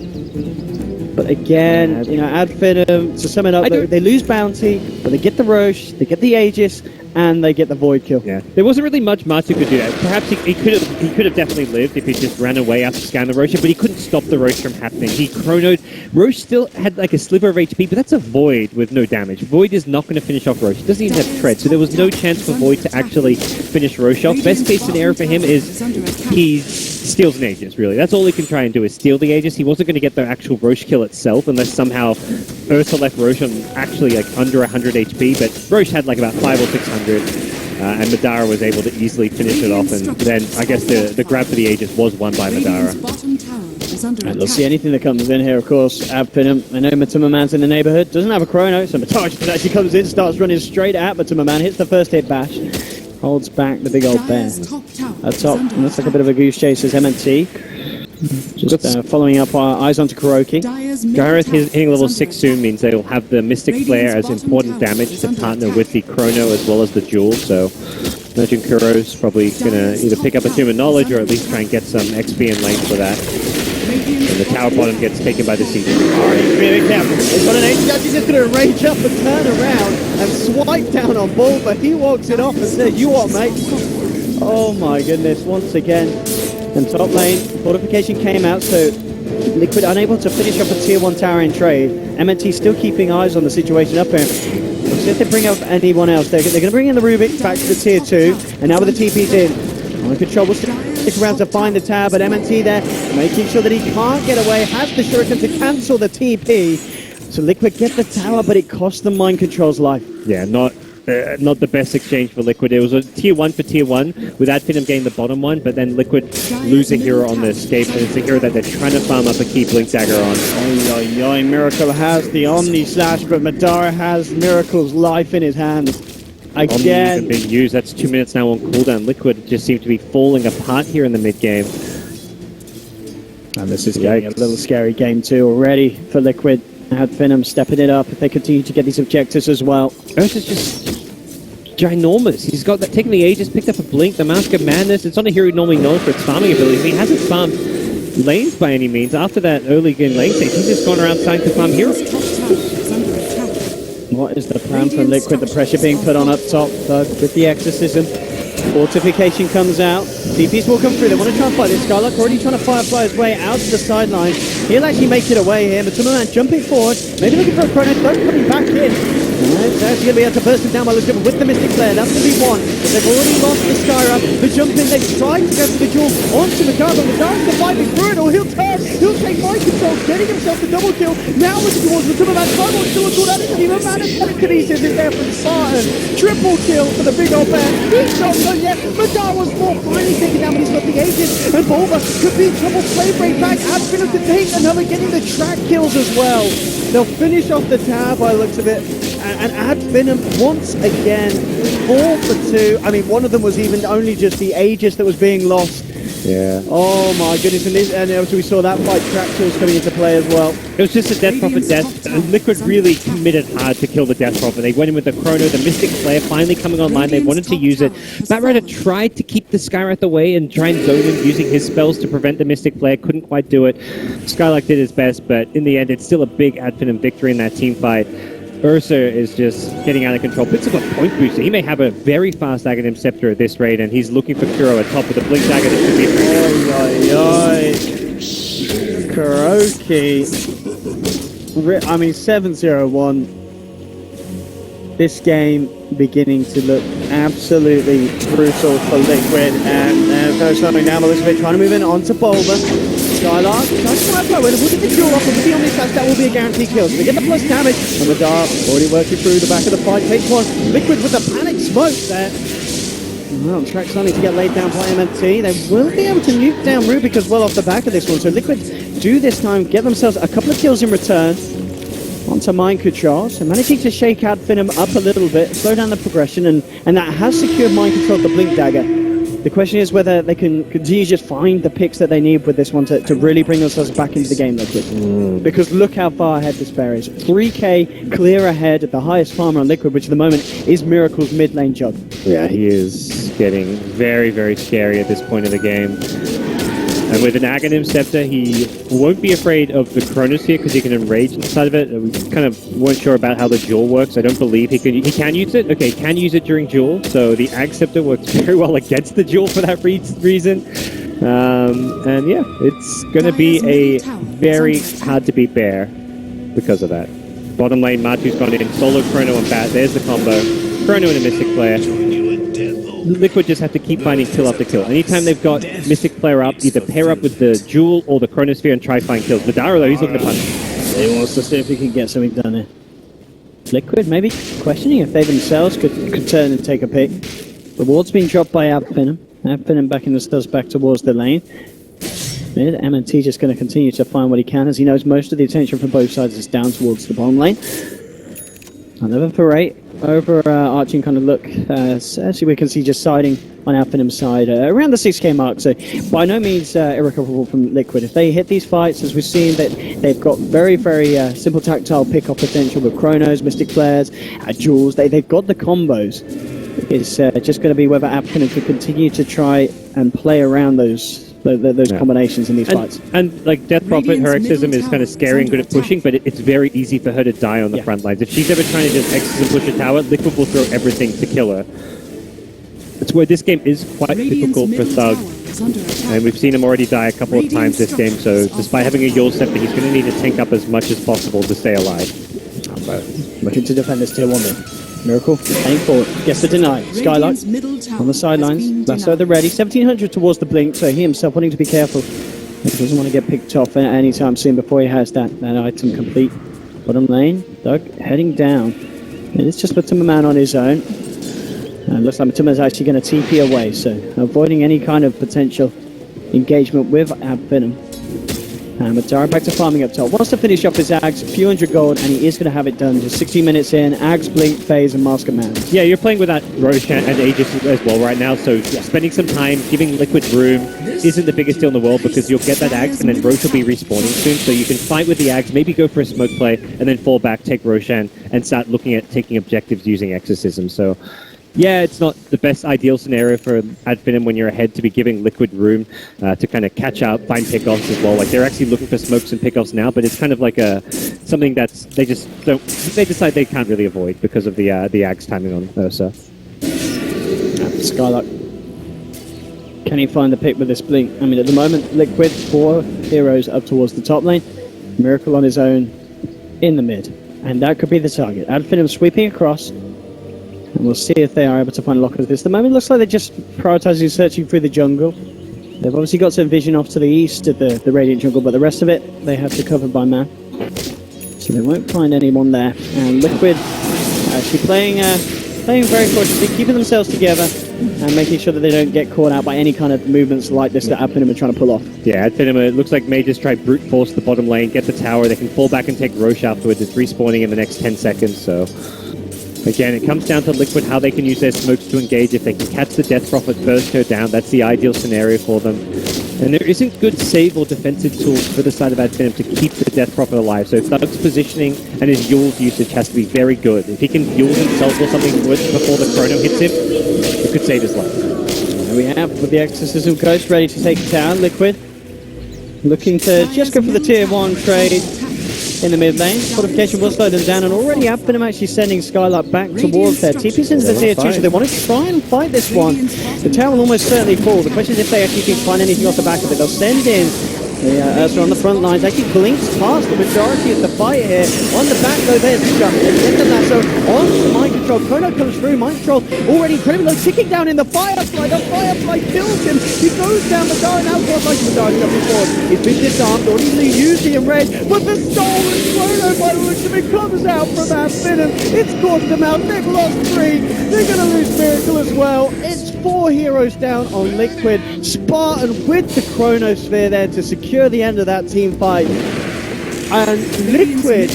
But again, Adfinem, to sum it up, they lose bounty, but they get the Roche, they get the Aegis, and they get the Void kill. Yeah, there wasn't really much Matu could do that. Perhaps he could have definitely lived if he just ran away after scanning the Roche, but he couldn't stop the Roche from happening. He chronoed. Roche still had like a sliver of HP, but that's a Void with no damage. Void is not going to finish off Roche. He doesn't even have tread, so there was no chance for Void to actually finish Roche off. Best case scenario for him is he steals an Aegis, really. That's all he can try and do is steal the Aegis. He wasn't going to get the actual Roche kill itself unless somehow Ursa left Roche on actually like under 100 HP, but Roche had like about 500 or 600. And Madara was able to easily finish it off, and then I guess the grab for the Aegis was won by Madara. And we'll see anything that comes in here, of course. Adfinem, I know Matuma-man's in the neighborhood, doesn't have a chrono, so Matara just actually comes in, starts running straight at Matuma-man, hits the first hit bash, holds back the big old bear. At top, looks like a bit of a goose chase as MNT. Just following up our eyes onto Kuroki. Gareth hitting level 6 soon means they'll have the Mystic Flare as important damage to partner with the Chrono as well as the Jewel, so I imagine Kuro's probably going to either pick up a Tomb of Knowledge or at least try and get some XP and lane for that. And the tower bottom gets taken by the Siege. Alright, really careful. He's got an Aegis, actually just going to rage up and turn around and swipe down on Bull, but he walks it off and says, "You what, mate?" Oh my goodness, once again. And top lane, fortification came out, so Liquid unable to finish up a tier 1 tower in trade. MNT still keeping eyes on the situation up here. We'll see if they bring up anyone else. They're going to bring in the Rubik back to the tier 2, and now with the TP's in. Mind Control will stick around to find the tab, but MNT there, making sure that he can't get away, has the shuriken to cancel the TP. So Liquid get the tower, but it cost them Mind Control's life. Yeah, not the best exchange for Liquid. It was a tier 1 for tier 1, with Finem getting the bottom one, but then Liquid lose a hero on the escape, and it's a hero that they're trying to farm up a key Blink Dagger on. Miracle has the Omni Slash, but Madara has Miracle's life in his hand. Again. Omni isn't being used. That's 2 minutes now on cooldown. Liquid just seem to be falling apart here in the mid-game. And this is getting a little scary game too already for Liquid. Finem stepping it up if they continue to get these objectives as well. Ursa's just ginormous. He's got that, taking the Aegis, picked up a Blink, the Mask of Madness. It's not a hero normally known for its farming abilities. He hasn't farmed lanes by any means. After that early game lane stage, he's just gone around trying to farm heroes. What is the plan for Liquid? The pressure being put on up top with the Exorcism. Fortification comes out. DPs will come through. They want to try and fight this. Skylark already trying to firefly his way out to the sideline. He'll actually make it away here. Matuma jumping forward. Maybe looking for a chrono. Don't coming back in. It's actually going to be able to burst him down by Liquid with the Mystic Flare. That's going to be one. But they've already lost the Skyra. The jump in. They've tried to go for the duel onto Mikado. Mikada's surviving through it, or he'll turn. He'll take Mind Control, getting himself the double kill. Now looking towards Matuma. Skylar still a good at it. Even Manus Telekinesis is there from Spartan. Triple kill for the big old man. Big shot. Yes, Madara was more finally taken down, but he's got the Aegis, and Bulba could be in trouble. Flame Break back, Finem to take another, getting the track kills as well. They'll finish off the tower by the looks of it, and Finem once again 4 for 2. I mean, one of them was even only just the Aegis that was being lost. Yeah. Oh my goodness, and we saw that fight track kills coming into play as well. It was just a Death Prophet death. Liquid really committed hard to kill the Death Prophet. They went in with the Chrono, the Mystic Flare finally coming online. They wanted to use it. Matt Ryder tried to keep the Skywrath away and try and zone him using his spells to prevent the Mystic Flare. Couldn't quite do it. Skylark did his best, but in the end, it's still a big Finem victory in that team fight. Ursa is just getting out of control. Picks up a point booster. He may have a very fast Aghanim Scepter at this rate, and he's looking for Kuro at top with a Blink Dagger that should be Kuroki. I mean, 7-0-1. This game beginning to look absolutely brutal for Liquid. And there's something now, Elizabeth trying to move in onto Bulba. Skylark tries to come out when it will get the duel off, but with the Omni Slash, that will be a guaranteed kill. So they get the plus damage, and Madara already working through the back of the fight. Takes one. Liquid with the panic smoke there. Well, track starting to get laid down by MNT. They will be able to nuke down Rubik as well off the back of this one. So Liquid do this time get themselves a couple of kills in return. Onto Mind Control, so managing to shake Finem up a little bit, slow down the progression, and that has secured Mind Control with the Blink Dagger. The question is whether they can continue to just find the picks that they need with this one to really bring themselves back into the game, Liquid. Because look how far ahead this pair is. 3k clear ahead at the highest farmer on Liquid, which at the moment is Miracle's mid lane jug. Yeah, he is getting very, very scary at this point of the game. And with an Aghanim Scepter, he won't be afraid of the Chronosphere because he can enrage inside of it. We kind of weren't sure about how the Duel works. I don't believe he can use it. Okay, he can use it during Duel. So the Ag Scepter works very well against the Duel for that reason. And yeah, it's going to be a very hard to beat bear because of that. Bottom lane, Matu's gone in. Solo Chrono and Bat. There's the combo. Chrono and a Mystic Flare. Liquid just have to keep finding kill after kill. Anytime they've got Mystic Flare up, either pair up with the Jewel or the Chronosphere and try find kills. Madara, though, he's looking to punish. He wants to see if he can get something done here. Liquid maybe questioning if they themselves could turn and take a pick. The ward's being dropped by Finem. Finem back in the studs back towards the lane. Mid, MNT just going to continue to find what he can, as he knows most of the attention from both sides is down towards the bottom lane. Another parade over arching kind of look. Actually, we can see just siding on Finim's side around the 6k mark. So by no means irrecoverable from Liquid. If they hit these fights, as we've seen, that they've got very, very simple tactile pick-off potential with Chronos, Mystic Flares, Jewels. They've got the combos. It's just going to be whether Finim can continue to try and play around those combinations in these fights. And like Death Prophet, her Exorcism is kind of scary and good at pushing, but it's very easy for her to die on the front lines. If she's ever trying to just Exorcism push a tower, Liquid will throw everything to kill her. That's where this game is quite difficult for Thug. And we've seen him already die a couple of times this game, so despite having a Yule Scepter, he's going to need to tank up as much as possible to stay alive. Looking to defend this tier 1 then. Miracle heading forward. Gets the deny. Skylark Radiant's middle tower on the has sidelines. been Lasso at the denied. ready. 1700 towards the blink, so he himself wanting to be careful. He doesn't want to get picked off anytime soon before he has that item complete. Bottom lane, Doug heading down. And it's just Matuma Man on his own. And looks like Matuma's actually going to TP away, so avoiding any kind of potential engagement with Venom. And Madara back to farming up top. Wants to finish off his Ags, a few hundred gold, and he is going to have it done. Just 60 minutes in, Ags, Blink, Phase, and Mask of Man. Yeah, you're playing with that Roshan and Aegis as well right now, so spending some time giving Liquid room isn't the biggest deal in the world because you'll get that Ags and then Rosh will be respawning soon, so you can fight with the Ags, maybe go for a smoke play, and then fall back, take Roshan, and start looking at taking objectives using Exorcism. So yeah, it's not the best ideal scenario for Adfinem when you're ahead to be giving Liquid room to kind of catch up, find pickoffs as well. Like they're actually looking for smokes and pickoffs now, but it's kind of like something that's they decide they can't really avoid because of the Ags timing on Ursa. Skylark. Can he find the pick with this blink? I mean, at the moment, Liquid, 4 heroes up towards the top lane. Miracle on his own in the mid. And that could be the target. Adfinem sweeping across. And we'll see if they are able to find lockers. This. At the moment, looks like they're just prioritizing searching through the jungle. They've obviously got some vision off to the east of the Radiant jungle, but the rest of it, they have to cover by man. So they won't find anyone there. And Liquid actually playing very cautiously, keeping themselves together, and making sure that they don't get caught out by any kind of movements like this that Adfinem are trying to pull off. Yeah, Adfinem, it looks like may just try brute force the bottom lane, get the tower, they can fall back and take Rosh afterwards. It's respawning in the next 10 seconds, so again, it comes down to Liquid, how they can use their smokes to engage. If they can catch the Death Prophet, burst her down, that's the ideal scenario for them. And there isn't good save or defensive tools for the side of Adfinem to keep the Death Prophet alive. So Thug's positioning and his Yule's usage has to be very good. If he can Yule himself or something before the Chrono hits him, it could save his life. There we have with the Exorcism Ghost ready to take it down. Liquid looking to just go for the tier 1 trade in the mid lane. Fortification will slow them down, and already Adfinem actually sending Skylark back towards their TP's into the tier 2, so they want to try and fight this one. The tower will almost certainly fall. The question is if they actually can find anything off the back of it. They'll send in the Ursa on the front lines. Actually blinks past the majority of the fight here. On the back though, there's Chuck. Get the lasso onto Mind Control. Chrono comes through. Mind Control already incredibly low, ticking down in the Firefly. The Firefly kills him. He goes down. Madara now feels like Madara jumping forward. He's been disarmed, already using him red, but the stolen Chrono by the looks of it comes out from Adfinem. It's caused them out. They've lost 3. They're going to lose Miracle as well. It's 4 heroes down on Liquid. Spartan with the Chronosphere there to secure the end of that team fight. And Liquid,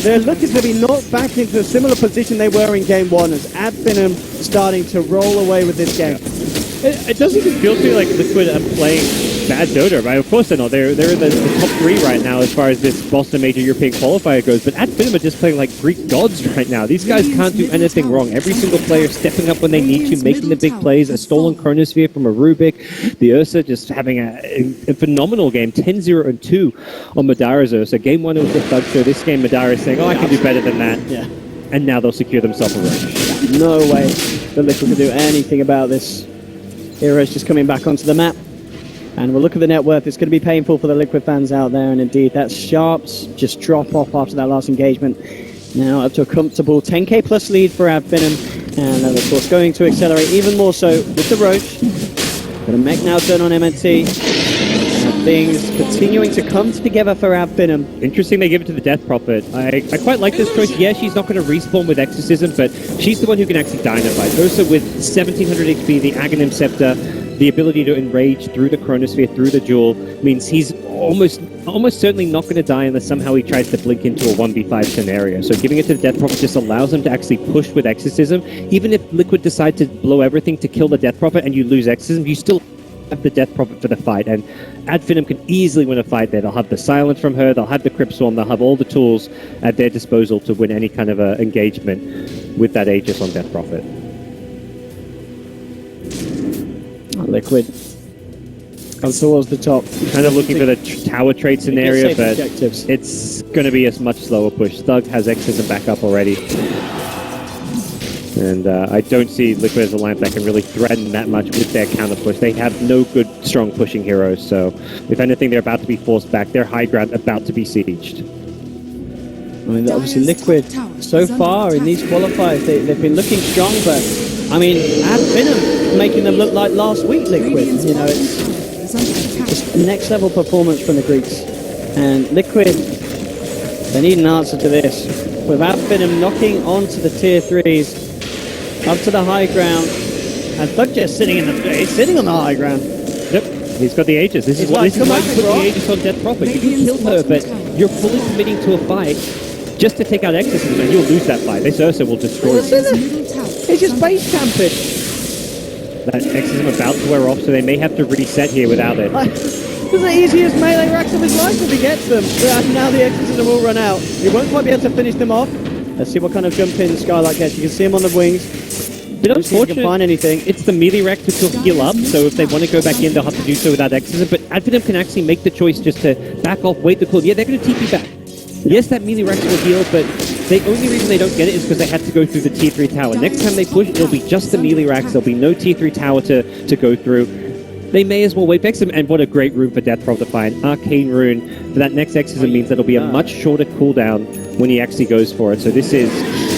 they're looking to be knocked back into a similar position they were in game 1 as Adfinem starting to roll away with this game. It doesn't even feel to me like Liquid are playing bad Dota, right? Of course they're not. They're in the top 3 right now as far as this Boston Major European Qualifier goes, but Adfinem are just playing like Greek gods right now. These guys can't do anything wrong. Every single player stepping up when they need to, making the big plays. A stolen Chronosphere from a Rubik. The Ursa just having a phenomenal game, 10-0 and 2 on Madara's Ursa. Game 1 it was the Thug Show. This game Madara is saying, oh, I can do better than that. Yeah. And now they'll secure themselves a rush. No way that Liquid can do anything about this. Heroes just coming back onto the map. And we'll look at the net worth. It's going to be painful for the Liquid fans out there. And indeed, that Sharps just drop off after that last engagement. Now up to a comfortable 10k plus lead for Adfinem. And then, of course, going to accelerate even more so with the Roche. Got a mech now turn on MNT. And things continuing to come together for Adfinem. Interesting they give it to the Death Prophet. I quite like this choice. Yeah, she's not going to respawn with Exorcism, but she's the one who can actually die in a fight. Ursa with 1700 HP, the Aghanim Scepter, the ability to enrage through the Chronosphere, through the Jewel, means he's almost certainly not going to die unless somehow he tries to blink into a 1v5 scenario. So giving it to the Death Prophet just allows him to actually push with Exorcism. Even if Liquid decide to blow everything to kill the Death Prophet and you lose Exorcism, you still have the Death Prophet for the fight. And Adfinem can easily win a fight there. They'll have the silence from her, they'll have the Crypt Swarm, they'll have all the tools at their disposal to win any kind of engagement with that Aegis on Death Prophet. Liquid comes towards the top. Kind of looking for the tower trade scenario, but objectives. it's going to be a much slower push. Thug has Exorcism back up already. And I don't see Liquid as a line that can really threaten that much with their counter push. They have no good, strong pushing heroes, so if anything, they're about to be forced back. Their high ground about to be sieged. I mean, obviously Liquid, so far in these qualifiers, they've been looking strong, but I mean, add Finem making them look like last week Liquid. You know, it's next level performance from the Greeks. And Liquid, they need an answer to this. Without Finem knocking onto the tier 3s, up to the high ground, and Thug just sitting on the high ground. Yep, he's got the Aegis. This is why you put the Aegis on Death Prophet. You can kill her, but you're fully committing to a fight just to take out Exorcism, and you'll lose that fight. This Ursa will destroy you. It's just base camping. That Exorcism about to wear off, so they may have to reset here without it. This is the easiest melee racks of his life if he gets them. But now the Exorcism will run out. He won't quite be able to finish them off. Let's see what kind of jump in Skylark gets. You can see him on the wings. Bit unfortunate. Find anything. It's the melee Rex which will heal up, so if they want to go back in, they'll have to do so without Exorcism. But Advenim can actually make the choice just to back off, wait the cool. Yeah, they're going to TP back. Yes, that melee Rex will heal, but the only reason they don't get it is because they had to go through the Tier 3 tower. Next time they push, it'll be just the melee Rex. There'll be no Tier 3 tower to go through. They may as well wait for Exorcism, and what a great rune for Death Prophet to find. Arcane rune for that next Exorcism means that'll be a much shorter cooldown when he actually goes for it. So this is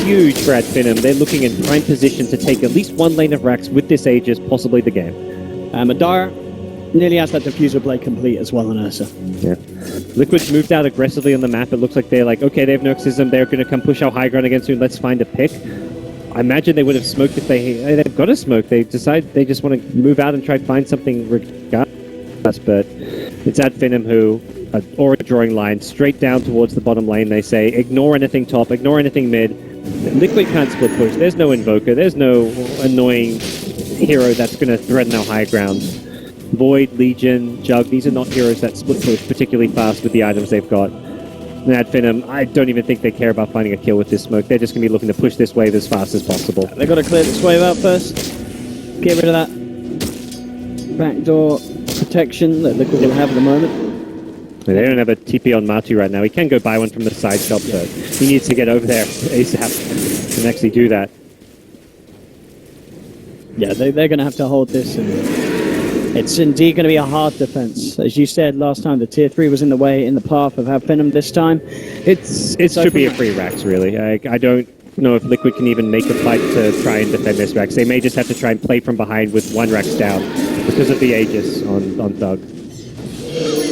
huge for Advenim. They're looking in prime position to take at least one lane of Rax with this Aegis, possibly the game. Madara nearly has that diffuser blade complete as well on Ursa. Yeah. Liquid's moved out aggressively on the map. It looks like they're like, okay, they have no Exorcism. They're going to come push our high ground against soon. Let's find a pick. I imagine they would have smoked if they've got to smoke. They decide they just want to move out and try to find something regardless. But it's Advenim who are already drawing lines straight down towards the bottom lane. They say, ignore anything top, ignore anything mid. Liquid can't split push. There's no Invoker. There's no annoying hero that's going to threaten our high ground. Void, Legion, Jug, these are not heroes that split push particularly fast with the items they've got. And Advenim, I don't even think they care about finding a kill with this smoke. They're just going to be looking to push this wave as fast as possible. They've got to clear this wave out first. Get rid of that backdoor protection that Liquid will have at the moment. They don't have a TP on Matu right now. He can go buy one from the side shop, but he needs to get over there ASAP and actually do that. Yeah, they're going to have to hold this, and it's indeed going to be a hard defense. As you said last time, the tier 3 was in the way, in the path of Advenim this time. It should be a free Rax, really. I don't know if Liquid can even make a fight to try and defend this Rax. They may just have to try and play from behind with one Rax down because of the Aegis on Thug.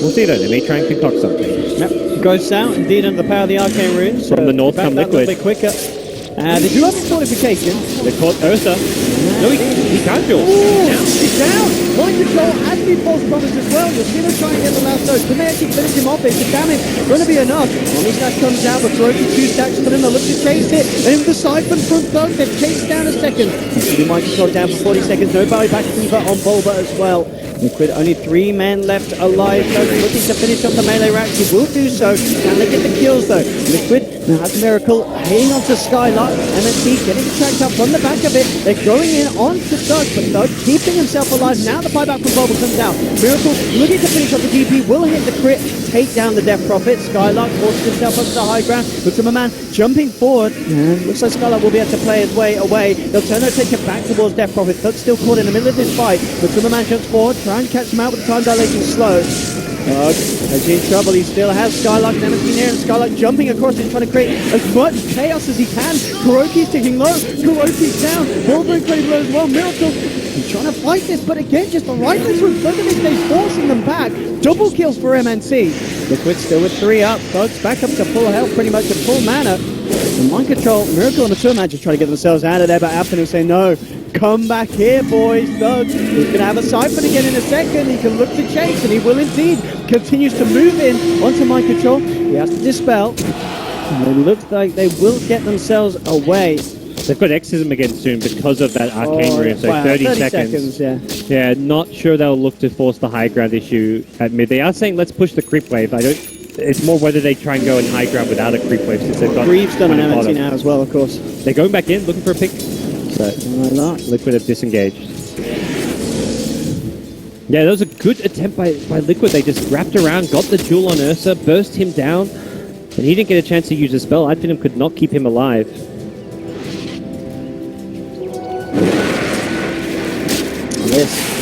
We'll see though, they may try and concoct something. Yep, goes out indeed under the power of the Arcane Runes. From the north come Liquid. A bit quicker. They do have a qualification. They caught Ursa. No, he can't duel. He's down! Mind control and be false promise as well. You'll see them trying to get the last dose. Can they actually finish him off? Is the damage going to be enough? Omni Slash comes down, but Kuroki 2 stacks, but then they'll look to chase it. And the siphon from Thug, they've chased down a second. Mind control down for 40 seconds. No back fever on Bulba as well. Liquid, only 3 men left alive. Thug looking to finish off the melee Rax. He will do so. Can they get the kills though? Liquid, now that's Miracle, hanging on to Skylark. MNC getting tracked up from the back of it. They're going in onto Thug, but Thug keeping himself alive. Now the buyback from Bulba comes out. Miracle looking to finish off the DP, will hit the crit, take down the Death Prophet. Skylark forces himself up to the high ground. Looks at my man jumping forward. And looks like Skylark will be able to play his way away. They'll turn her attention back towards Death Prophet. Thug's still caught in the middle of this fight. Looks at my man jumps forward, try and catch him out with the time dilation slow. Thug, as he's in trouble, he still has Skylark and MSC near, and Skylark jumping across and trying to create as much chaos as he can. Kuroki's ticking low, Kuroki's down, Bulba incredibly low as well. Miracle, he's trying to fight this, but again, just the right place from Thug and he's forcing them back. Double kills for MNC. Liquid still with 3 up, Thug's back up to full health, pretty much at full mana. And Mind Control, Miracle and the 2 man just trying to get themselves out of there, but Advenim say no. Come back here, boys. Thug is going to have a siphon again in a second. He can look to chase, and he will indeed. Continues to move in onto Mind Control. He has to dispel. And it looks like they will get themselves away. They've got Exorcism again soon because of that Arcane Rune, so wow, 30 seconds. Yeah, not sure they'll look to force the high ground issue at mid. They are saying let's push the creep wave. It's more whether they try and go in high ground without a creep wave since they've got... Greaves done an MNC now as well, of course. They're going back in, looking for a pick. So, Liquid have disengaged. Yeah, that was a good attempt by Liquid. They just wrapped around, got the jewel on Ursa, burst him down, and he didn't get a chance to use a spell. Advenim could not keep him alive.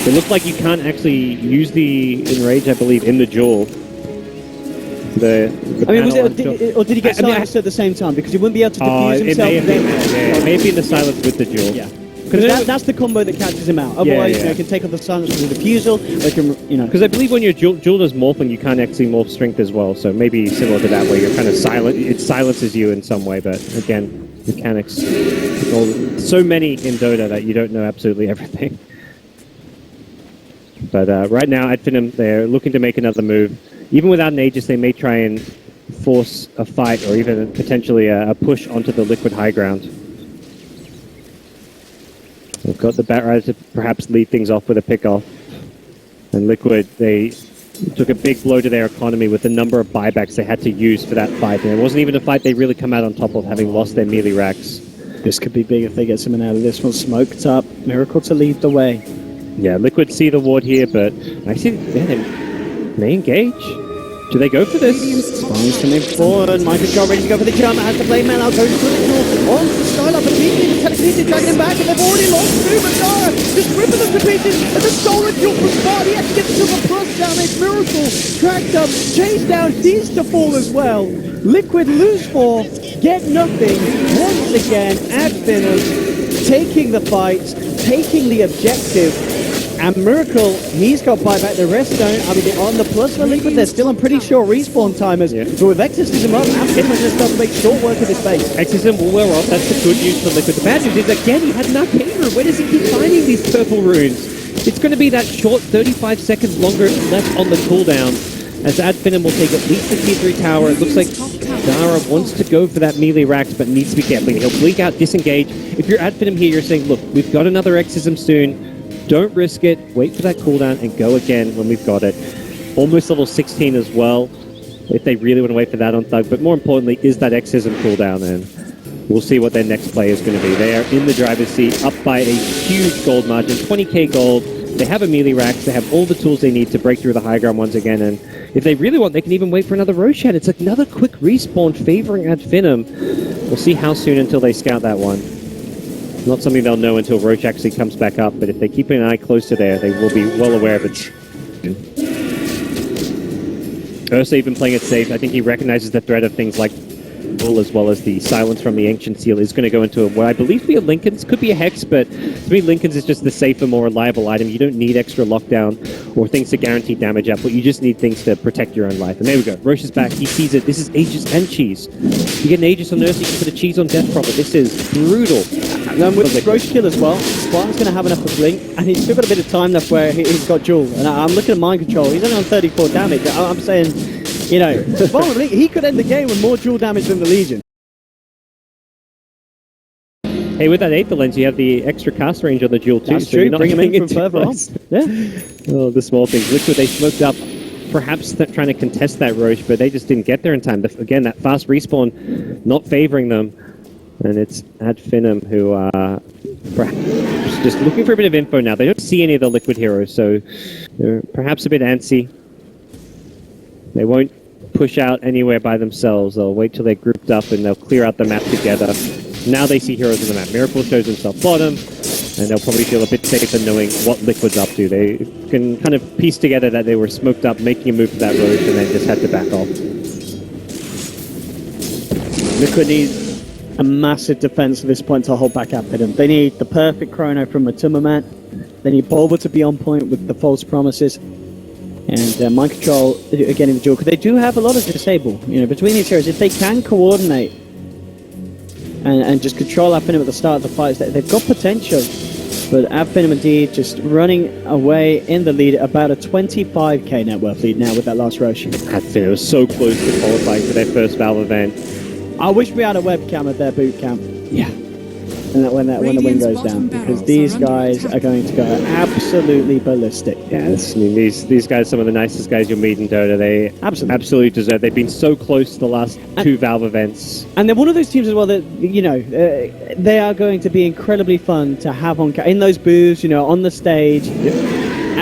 It looks like you can't actually use the Enrage, I believe, in the jewel. The I mean, was panel it, on top. or did he get I mean, silenced at the same time? Because he wouldn't be able to Oh, defuse it himself. may have been that. Yeah, it may have been the silence with the duel. Yeah. Because that's the combo that catches him out. Otherwise, yeah. you can take off the silence with the defusal. They can, Because I believe when your duel does morphing, you can't actually morph strength as well. So maybe similar to that, where you're kind of silent. It silences you in some way, but again, mechanics. So many in Dota that you don't know absolutely everything. But right now, at Finem, they're looking to make another move. Even without an Aegis, they may try and force a fight or even potentially a push onto the Liquid high ground. They've got the Batrider to perhaps lead things off with a pick-off. And Liquid, they took a big blow to their economy with the number of buybacks they had to use for that fight. And it wasn't even a fight they really come out on top of, having lost their melee racks. This could be big if they get someone out of this one. Smoked up. Miracle to lead the way. Yeah, Liquid see the ward here, but I see they may engage. Do they go for this? Spawns to move forward. Microcontrol ready to go for the jump. Has to play Mel. Goes for the duel. On the Skylab, but immediately the telekinetic dragging him back, and they've already lost two. Madara just ripping them to pieces. And the stolen duel from Spot. He has to get to the plus damage. Miracle tracked up, chased down. He's to fall as well. Liquid lose 4, get nothing. Once again, at Finem, taking the fight, taking the objective. And Miracle, he's got buyback, the rest don't. I mean, on the plus for Liquid, they're still on pretty short respawn timers. Yeah. But with Exorcism up, Finem has just got to make short work of this base. Exorcism will wear off, that's the good news for Liquid. The bad news is, again, he had an arcane rune. Where does he keep finding these purple runes? It's going to be that short 35 seconds longer left on the cooldown, as Finem will take at least the tier 3 tower. It looks like Dara wants to go for that melee racks, but needs to be careful. He'll blink out, disengage. If you're Finem here, you're saying, look, we've got another Exorcism soon. Don't risk it. Wait for that cooldown and go again when we've got it. Almost level 16 as well, if they really want to wait for that on Thug. But more importantly, is that Exorcism cooldown, and we'll see what their next play is going to be. They are in the driver's seat, up by a huge gold margin, 20k gold. They have a melee racks. They have all the tools they need to break through the high ground once again. And if they really want, they can even wait for another Roshan. It's another quick respawn favoring Finem. We'll see how soon until they scout that one. Not something they'll know until Roach actually comes back up, but if they keep an eye close to there, they will be well aware of it. Ursa even playing it safe. I think he recognizes the threat of things like Bull as well as the silence from the Ancient Seal is going to go into what I believe to be a Linken's. Could be a Hex, but to me, Linken's is just the safer, more reliable item. You don't need extra lockdown or things to guarantee damage up, but you just need things to protect your own life. And there we go. Roche is back. He sees it. This is Aegis and Cheese. You get an Aegis on Ursa, you can put a Cheese on Death Prophet. This is brutal. And then with the Roche kill as well, Spartan's going to have enough of Blink, and he's still got a bit of time left where he's got Jewel. And I'm looking at Mind Control. He's only on 34 damage. I'm saying, you know, Spartan, he could end the game with more Jewel damage than the Legion. Hey, with that Aether Lens, you have the extra cast range on the Duel too. That's true, bring him in from further on. Yeah. Oh, the small things. Liquid, they smoked up, perhaps trying to contest that Roche, but they just didn't get there in time. Again, that fast respawn not favoring them. And it's Finem who perhaps just looking for a bit of info now. They don't see any of the Liquid heroes, so they're perhaps a bit antsy. They won't push out anywhere by themselves. They'll wait till they're grouped up and they'll clear out the map together. Now they see heroes on the map. Miracle shows himself bottom, and they'll probably feel a bit safer knowing what Liquid's up to. They can kind of piece together that they were smoked up, making a move for that Roche, and then just had to back off. Liquid needs a massive defense at this point to hold back Finem. They need the perfect chrono from Matumaman. They need Bulba to be on point with the false promises. And Mind Control, again in the duel, because they do have a lot of disable. You know, between these heroes, if they can coordinate and just control Finem at the start of the fights, they've got potential. But Finem indeed just running away in the lead, about a 25k net worth lead now with that last Roche. Finem was so close to qualifying for their first Valve event. I wish we had a webcam at their boot camp. Yeah. And when the wind goes down, because these guys are going to go absolutely ballistic. Yes, I mean, these guys, some of the nicest guys you'll meet in Dota. They absolutely deserve. They've been so close to the last two Valve events, and they're one of those teams as well that they are going to be incredibly fun to have on in those booths, on the stage.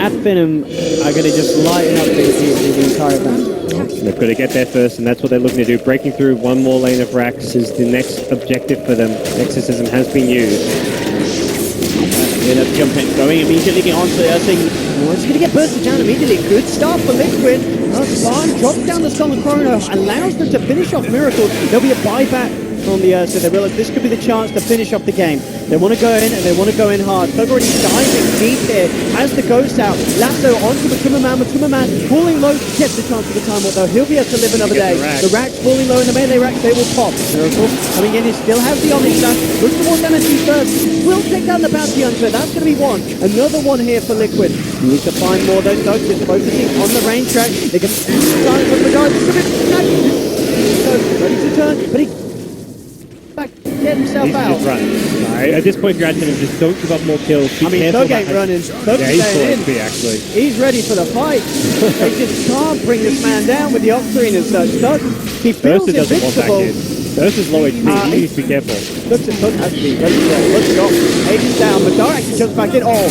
Finem are going to just lighten up the entire event. They've got to get there first, and that's what they're looking to do. Breaking through one more lane of racks is the next objective for them. Exorcism has been used. Jumping, going immediately onto the thing. It's going to get bursted down immediately. Good start for Liquid. Barn drops down the Stolen Chrono, allows them to finish off Miracle. There'll be a buyback from the Ursa. They realize this could be the chance to finish off the game. They want to go in, and they want to go in hard. Thug already diving deep here as the Ghost out. Lasso onto the Tummerman falling low, gets the chance of the time, although he'll be able to live another day. The racks falling low in the melee racks, they will pop. Miracle coming in, he still has the Omni Slash. Looks towards MSC first. Will take down the Bounty Hunter. That's going to be one. Another one here for Liquid. You need to find more. Those Thugs just focusing on the range track. They can silence from the guard. This is ready to turn, but he get himself He's out. just running. At this point, you're asking him, just don't give up more kills. Be careful Thug ain't about running. Thug's Yeah, he's staying in. for XP, actually. He's ready for the fight. They just can't bring this man down with the Octarine and such. Thug, he feels Ursa doesn't want that invincible. kid. Ursa's low HP. He needs to be careful. Looks at Thug actually ready to go. Let's go. Ages down. Madar actually jumps back in. Oh,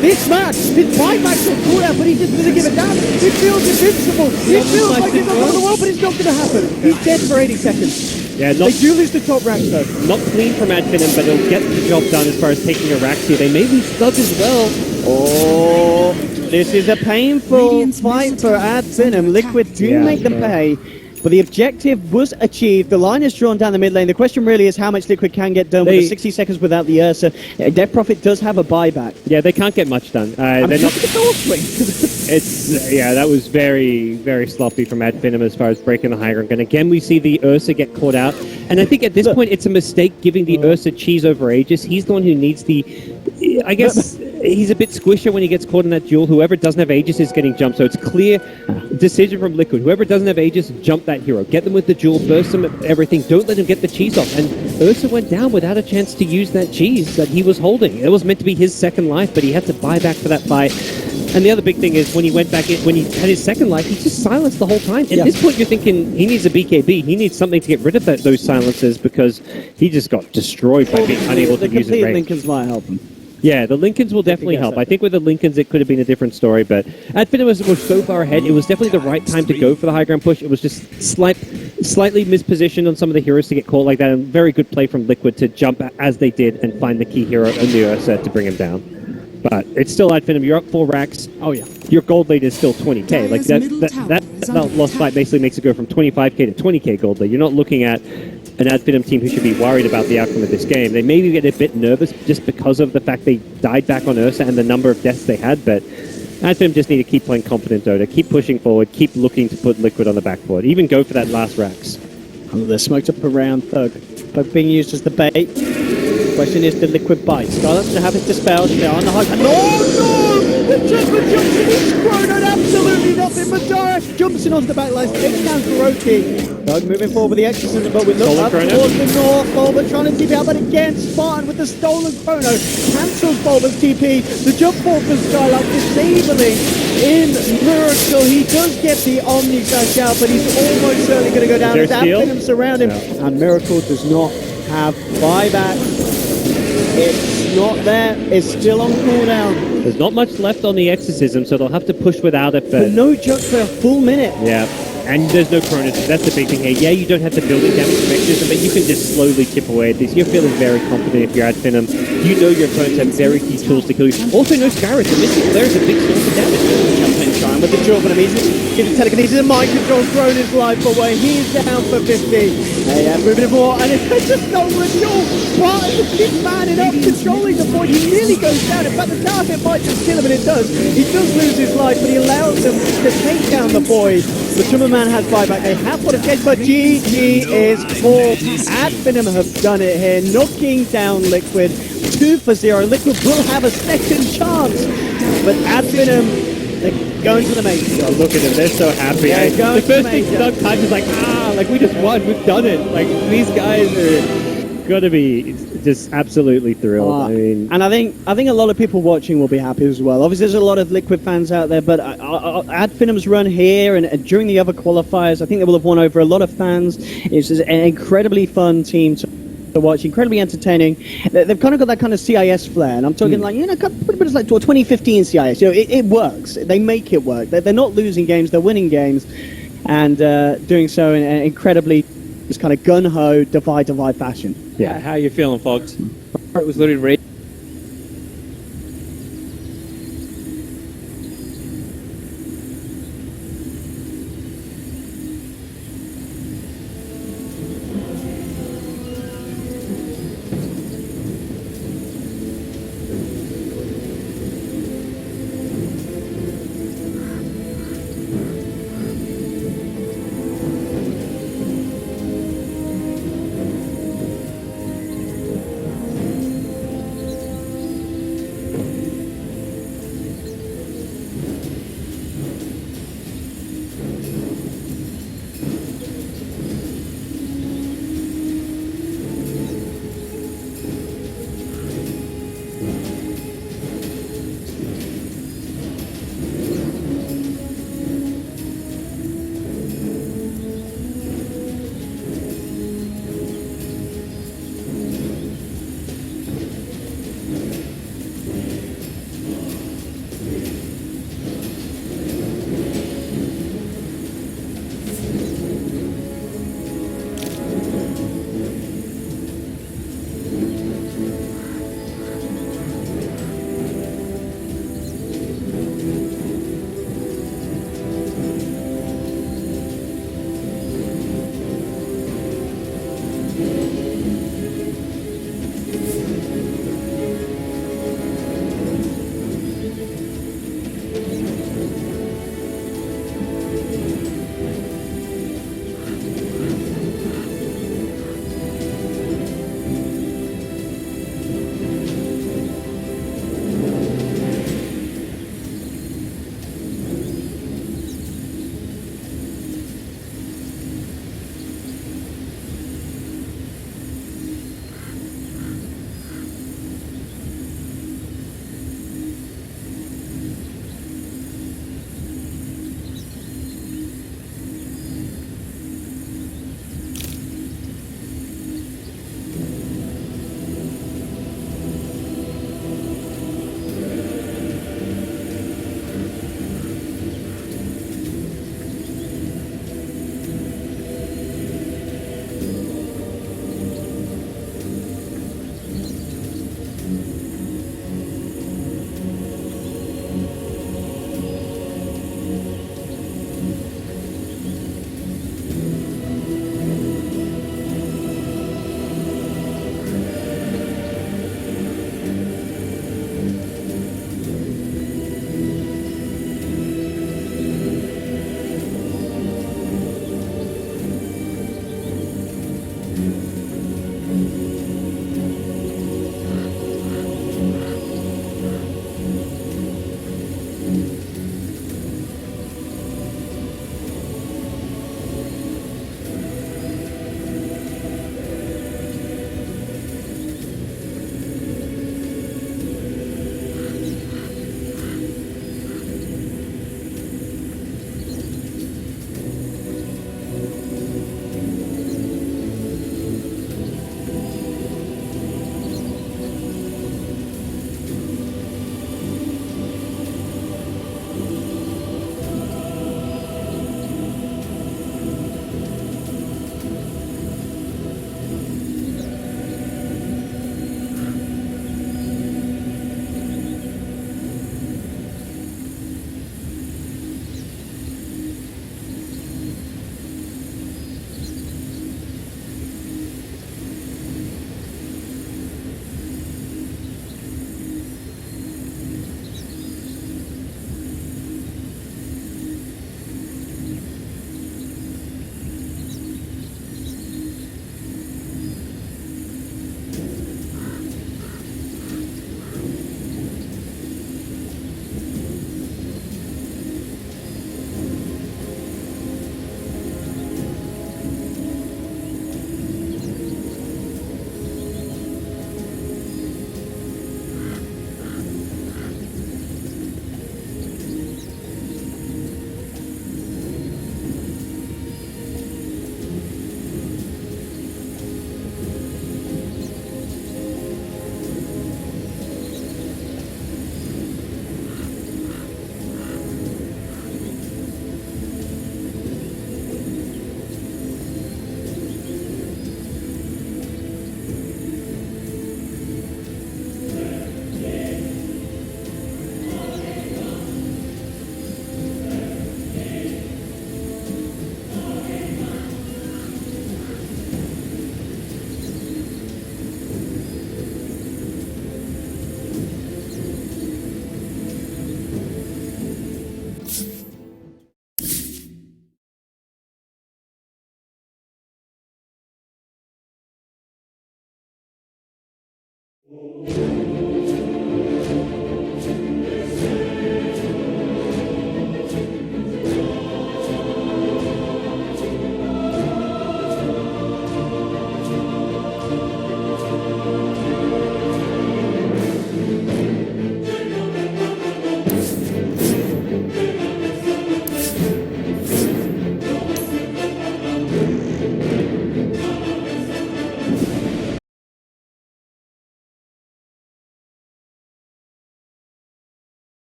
this match, his buybacks will cool out, but he just doesn't give it down. He feels invincible. He feels like he's on top of the world, but it's not going to happen. He's dead for 80 seconds. Yeah, They do lose the top rank though. not clean from Finem, but he'll get the job done as far as taking a rack here. They may lose Thug as well. Oh, this is a painful Radiant's fight middle for tower Ad is under Finem. Liquid do Yeah, make them yeah. pay, but the objective was achieved. The line is drawn down the mid lane. The question really is how much Liquid can get done with They- the 60 seconds without the Ursa. Death Prophet does have a buyback. Yeah, they can't get much done. I'm They're not. happy to go off swing. It's yeah, that was very, very sloppy from Finem as far as breaking the high ground. And again, we see the Ursa get caught out. And I think at this point, it's a mistake giving the Ursa cheese over Aegis. He's the one who needs the. I guess he's a bit squisher when he gets caught in that duel. Whoever doesn't have Aegis is getting jumped. So it's clear decision from Liquid. Whoever doesn't have Aegis, jump that hero. Get them with the duel, burst them at everything. Don't let him get the cheese off. And Ursa went down without a chance to use that cheese that he was holding. It was meant to be his second life, but he had to buy back for that fight. And the other big thing is when he went back in, when he had his second life, he just silenced the whole time. At this point, you're thinking he needs a BKB. He needs something to get rid of those silences because he just got destroyed by being unable to the use his complete range. Lincolns might help him. Yeah, the Lincolns will definitely guess help. so. I think with the Lincolns, it could have been a different story, but Finem was so far ahead, it was definitely the right time to go for the high ground push. It was just slightly mispositioned on some of the heroes to get caught like that, and very good play from Liquid to jump as they did and find the key hero in the Ursa to bring him down. But it's still Finem. You're up 4 racks. Oh yeah. Your gold lead is still 20k. Like Dire's middle that tower is under lost fight basically makes it go from 25k to 20k gold lead. You're not looking at an Finem team who should be worried about the outcome of this game. They maybe get a bit nervous just because of the fact they died back on Ursa and the number of deaths they had, but Finem just need to keep playing competent Dota, keep pushing forward, keep looking to put Liquid on the back foot, even go for that last racks. Oh, they're smoked up around Thug. Thug being used as the bait. Question is, the Liquid bite. Scarlet's going to have his dispel. They're on the high. No! The Judgment jumps in. He's thrown at absolutely nothing. Madara jumps in onto the backline. Takes down Kuroki. Thug moving forward with the exorcism, but we look Stolen up Chrono. towards the north. Bulba trying to TP out, but again, Spartan with the Stolen Chrono cancels Bulba's TP. The jump ball for Skylark disabling in Miracle. He does get the Omni Slash out, but he's almost certainly going to go down. Is there As steal? Finem surround him, and Miracle does not have buyback. It's not there. It's still on cooldown. There's not much left on the exorcism, so they'll have to push without it, But no jump for a full minute. yeah. And there's no Cronus. That's the big thing here. Yeah, you don't have the building damage mechanism, but you can just slowly chip away at this. You're feeling very confident if you're at Finem. You know your opponents have very few tools to kill you. Also, no Scarlet. The missing flare is a big source of damage. Jumping time with the jaw, but gives telekinesis and mind control, thrown his life away. He's down for 50. They are moving it more, and it's just no renewal. Spartan just keeps manning up, controlling the point. He nearly goes down. In fact, the target might just kill him, and it does. He does lose his life, but he allows them to take down the boy. The Tummerman has buyback. They have what it takes, but GG is full. Ad Finem have done it here, knocking down Liquid 2-0. Liquid will have a second chance, but Ad Finem, they're going for the main. Oh, look at them. They're so happy. Yeah, go The to first thing major. Doug types is like, like we just won. We've done it. Like, these guys are going to be just absolutely thrilled. I mean, and I think a lot of people watching will be happy as well. Obviously, there's a lot of Liquid fans out there, but Ad Finem's run here and during the other qualifiers, I think they will have won over a lot of fans. It's an incredibly fun team to watch, incredibly entertaining. They've kind of got that kind of CIS flair, and I'm talking like, pretty much like 2015 CIS. It works. They make it work. They're not losing games, they're winning games, and doing so in an incredibly just kind of gun-ho, divide fashion. Yeah, how you feeling, folks? It was literally raised.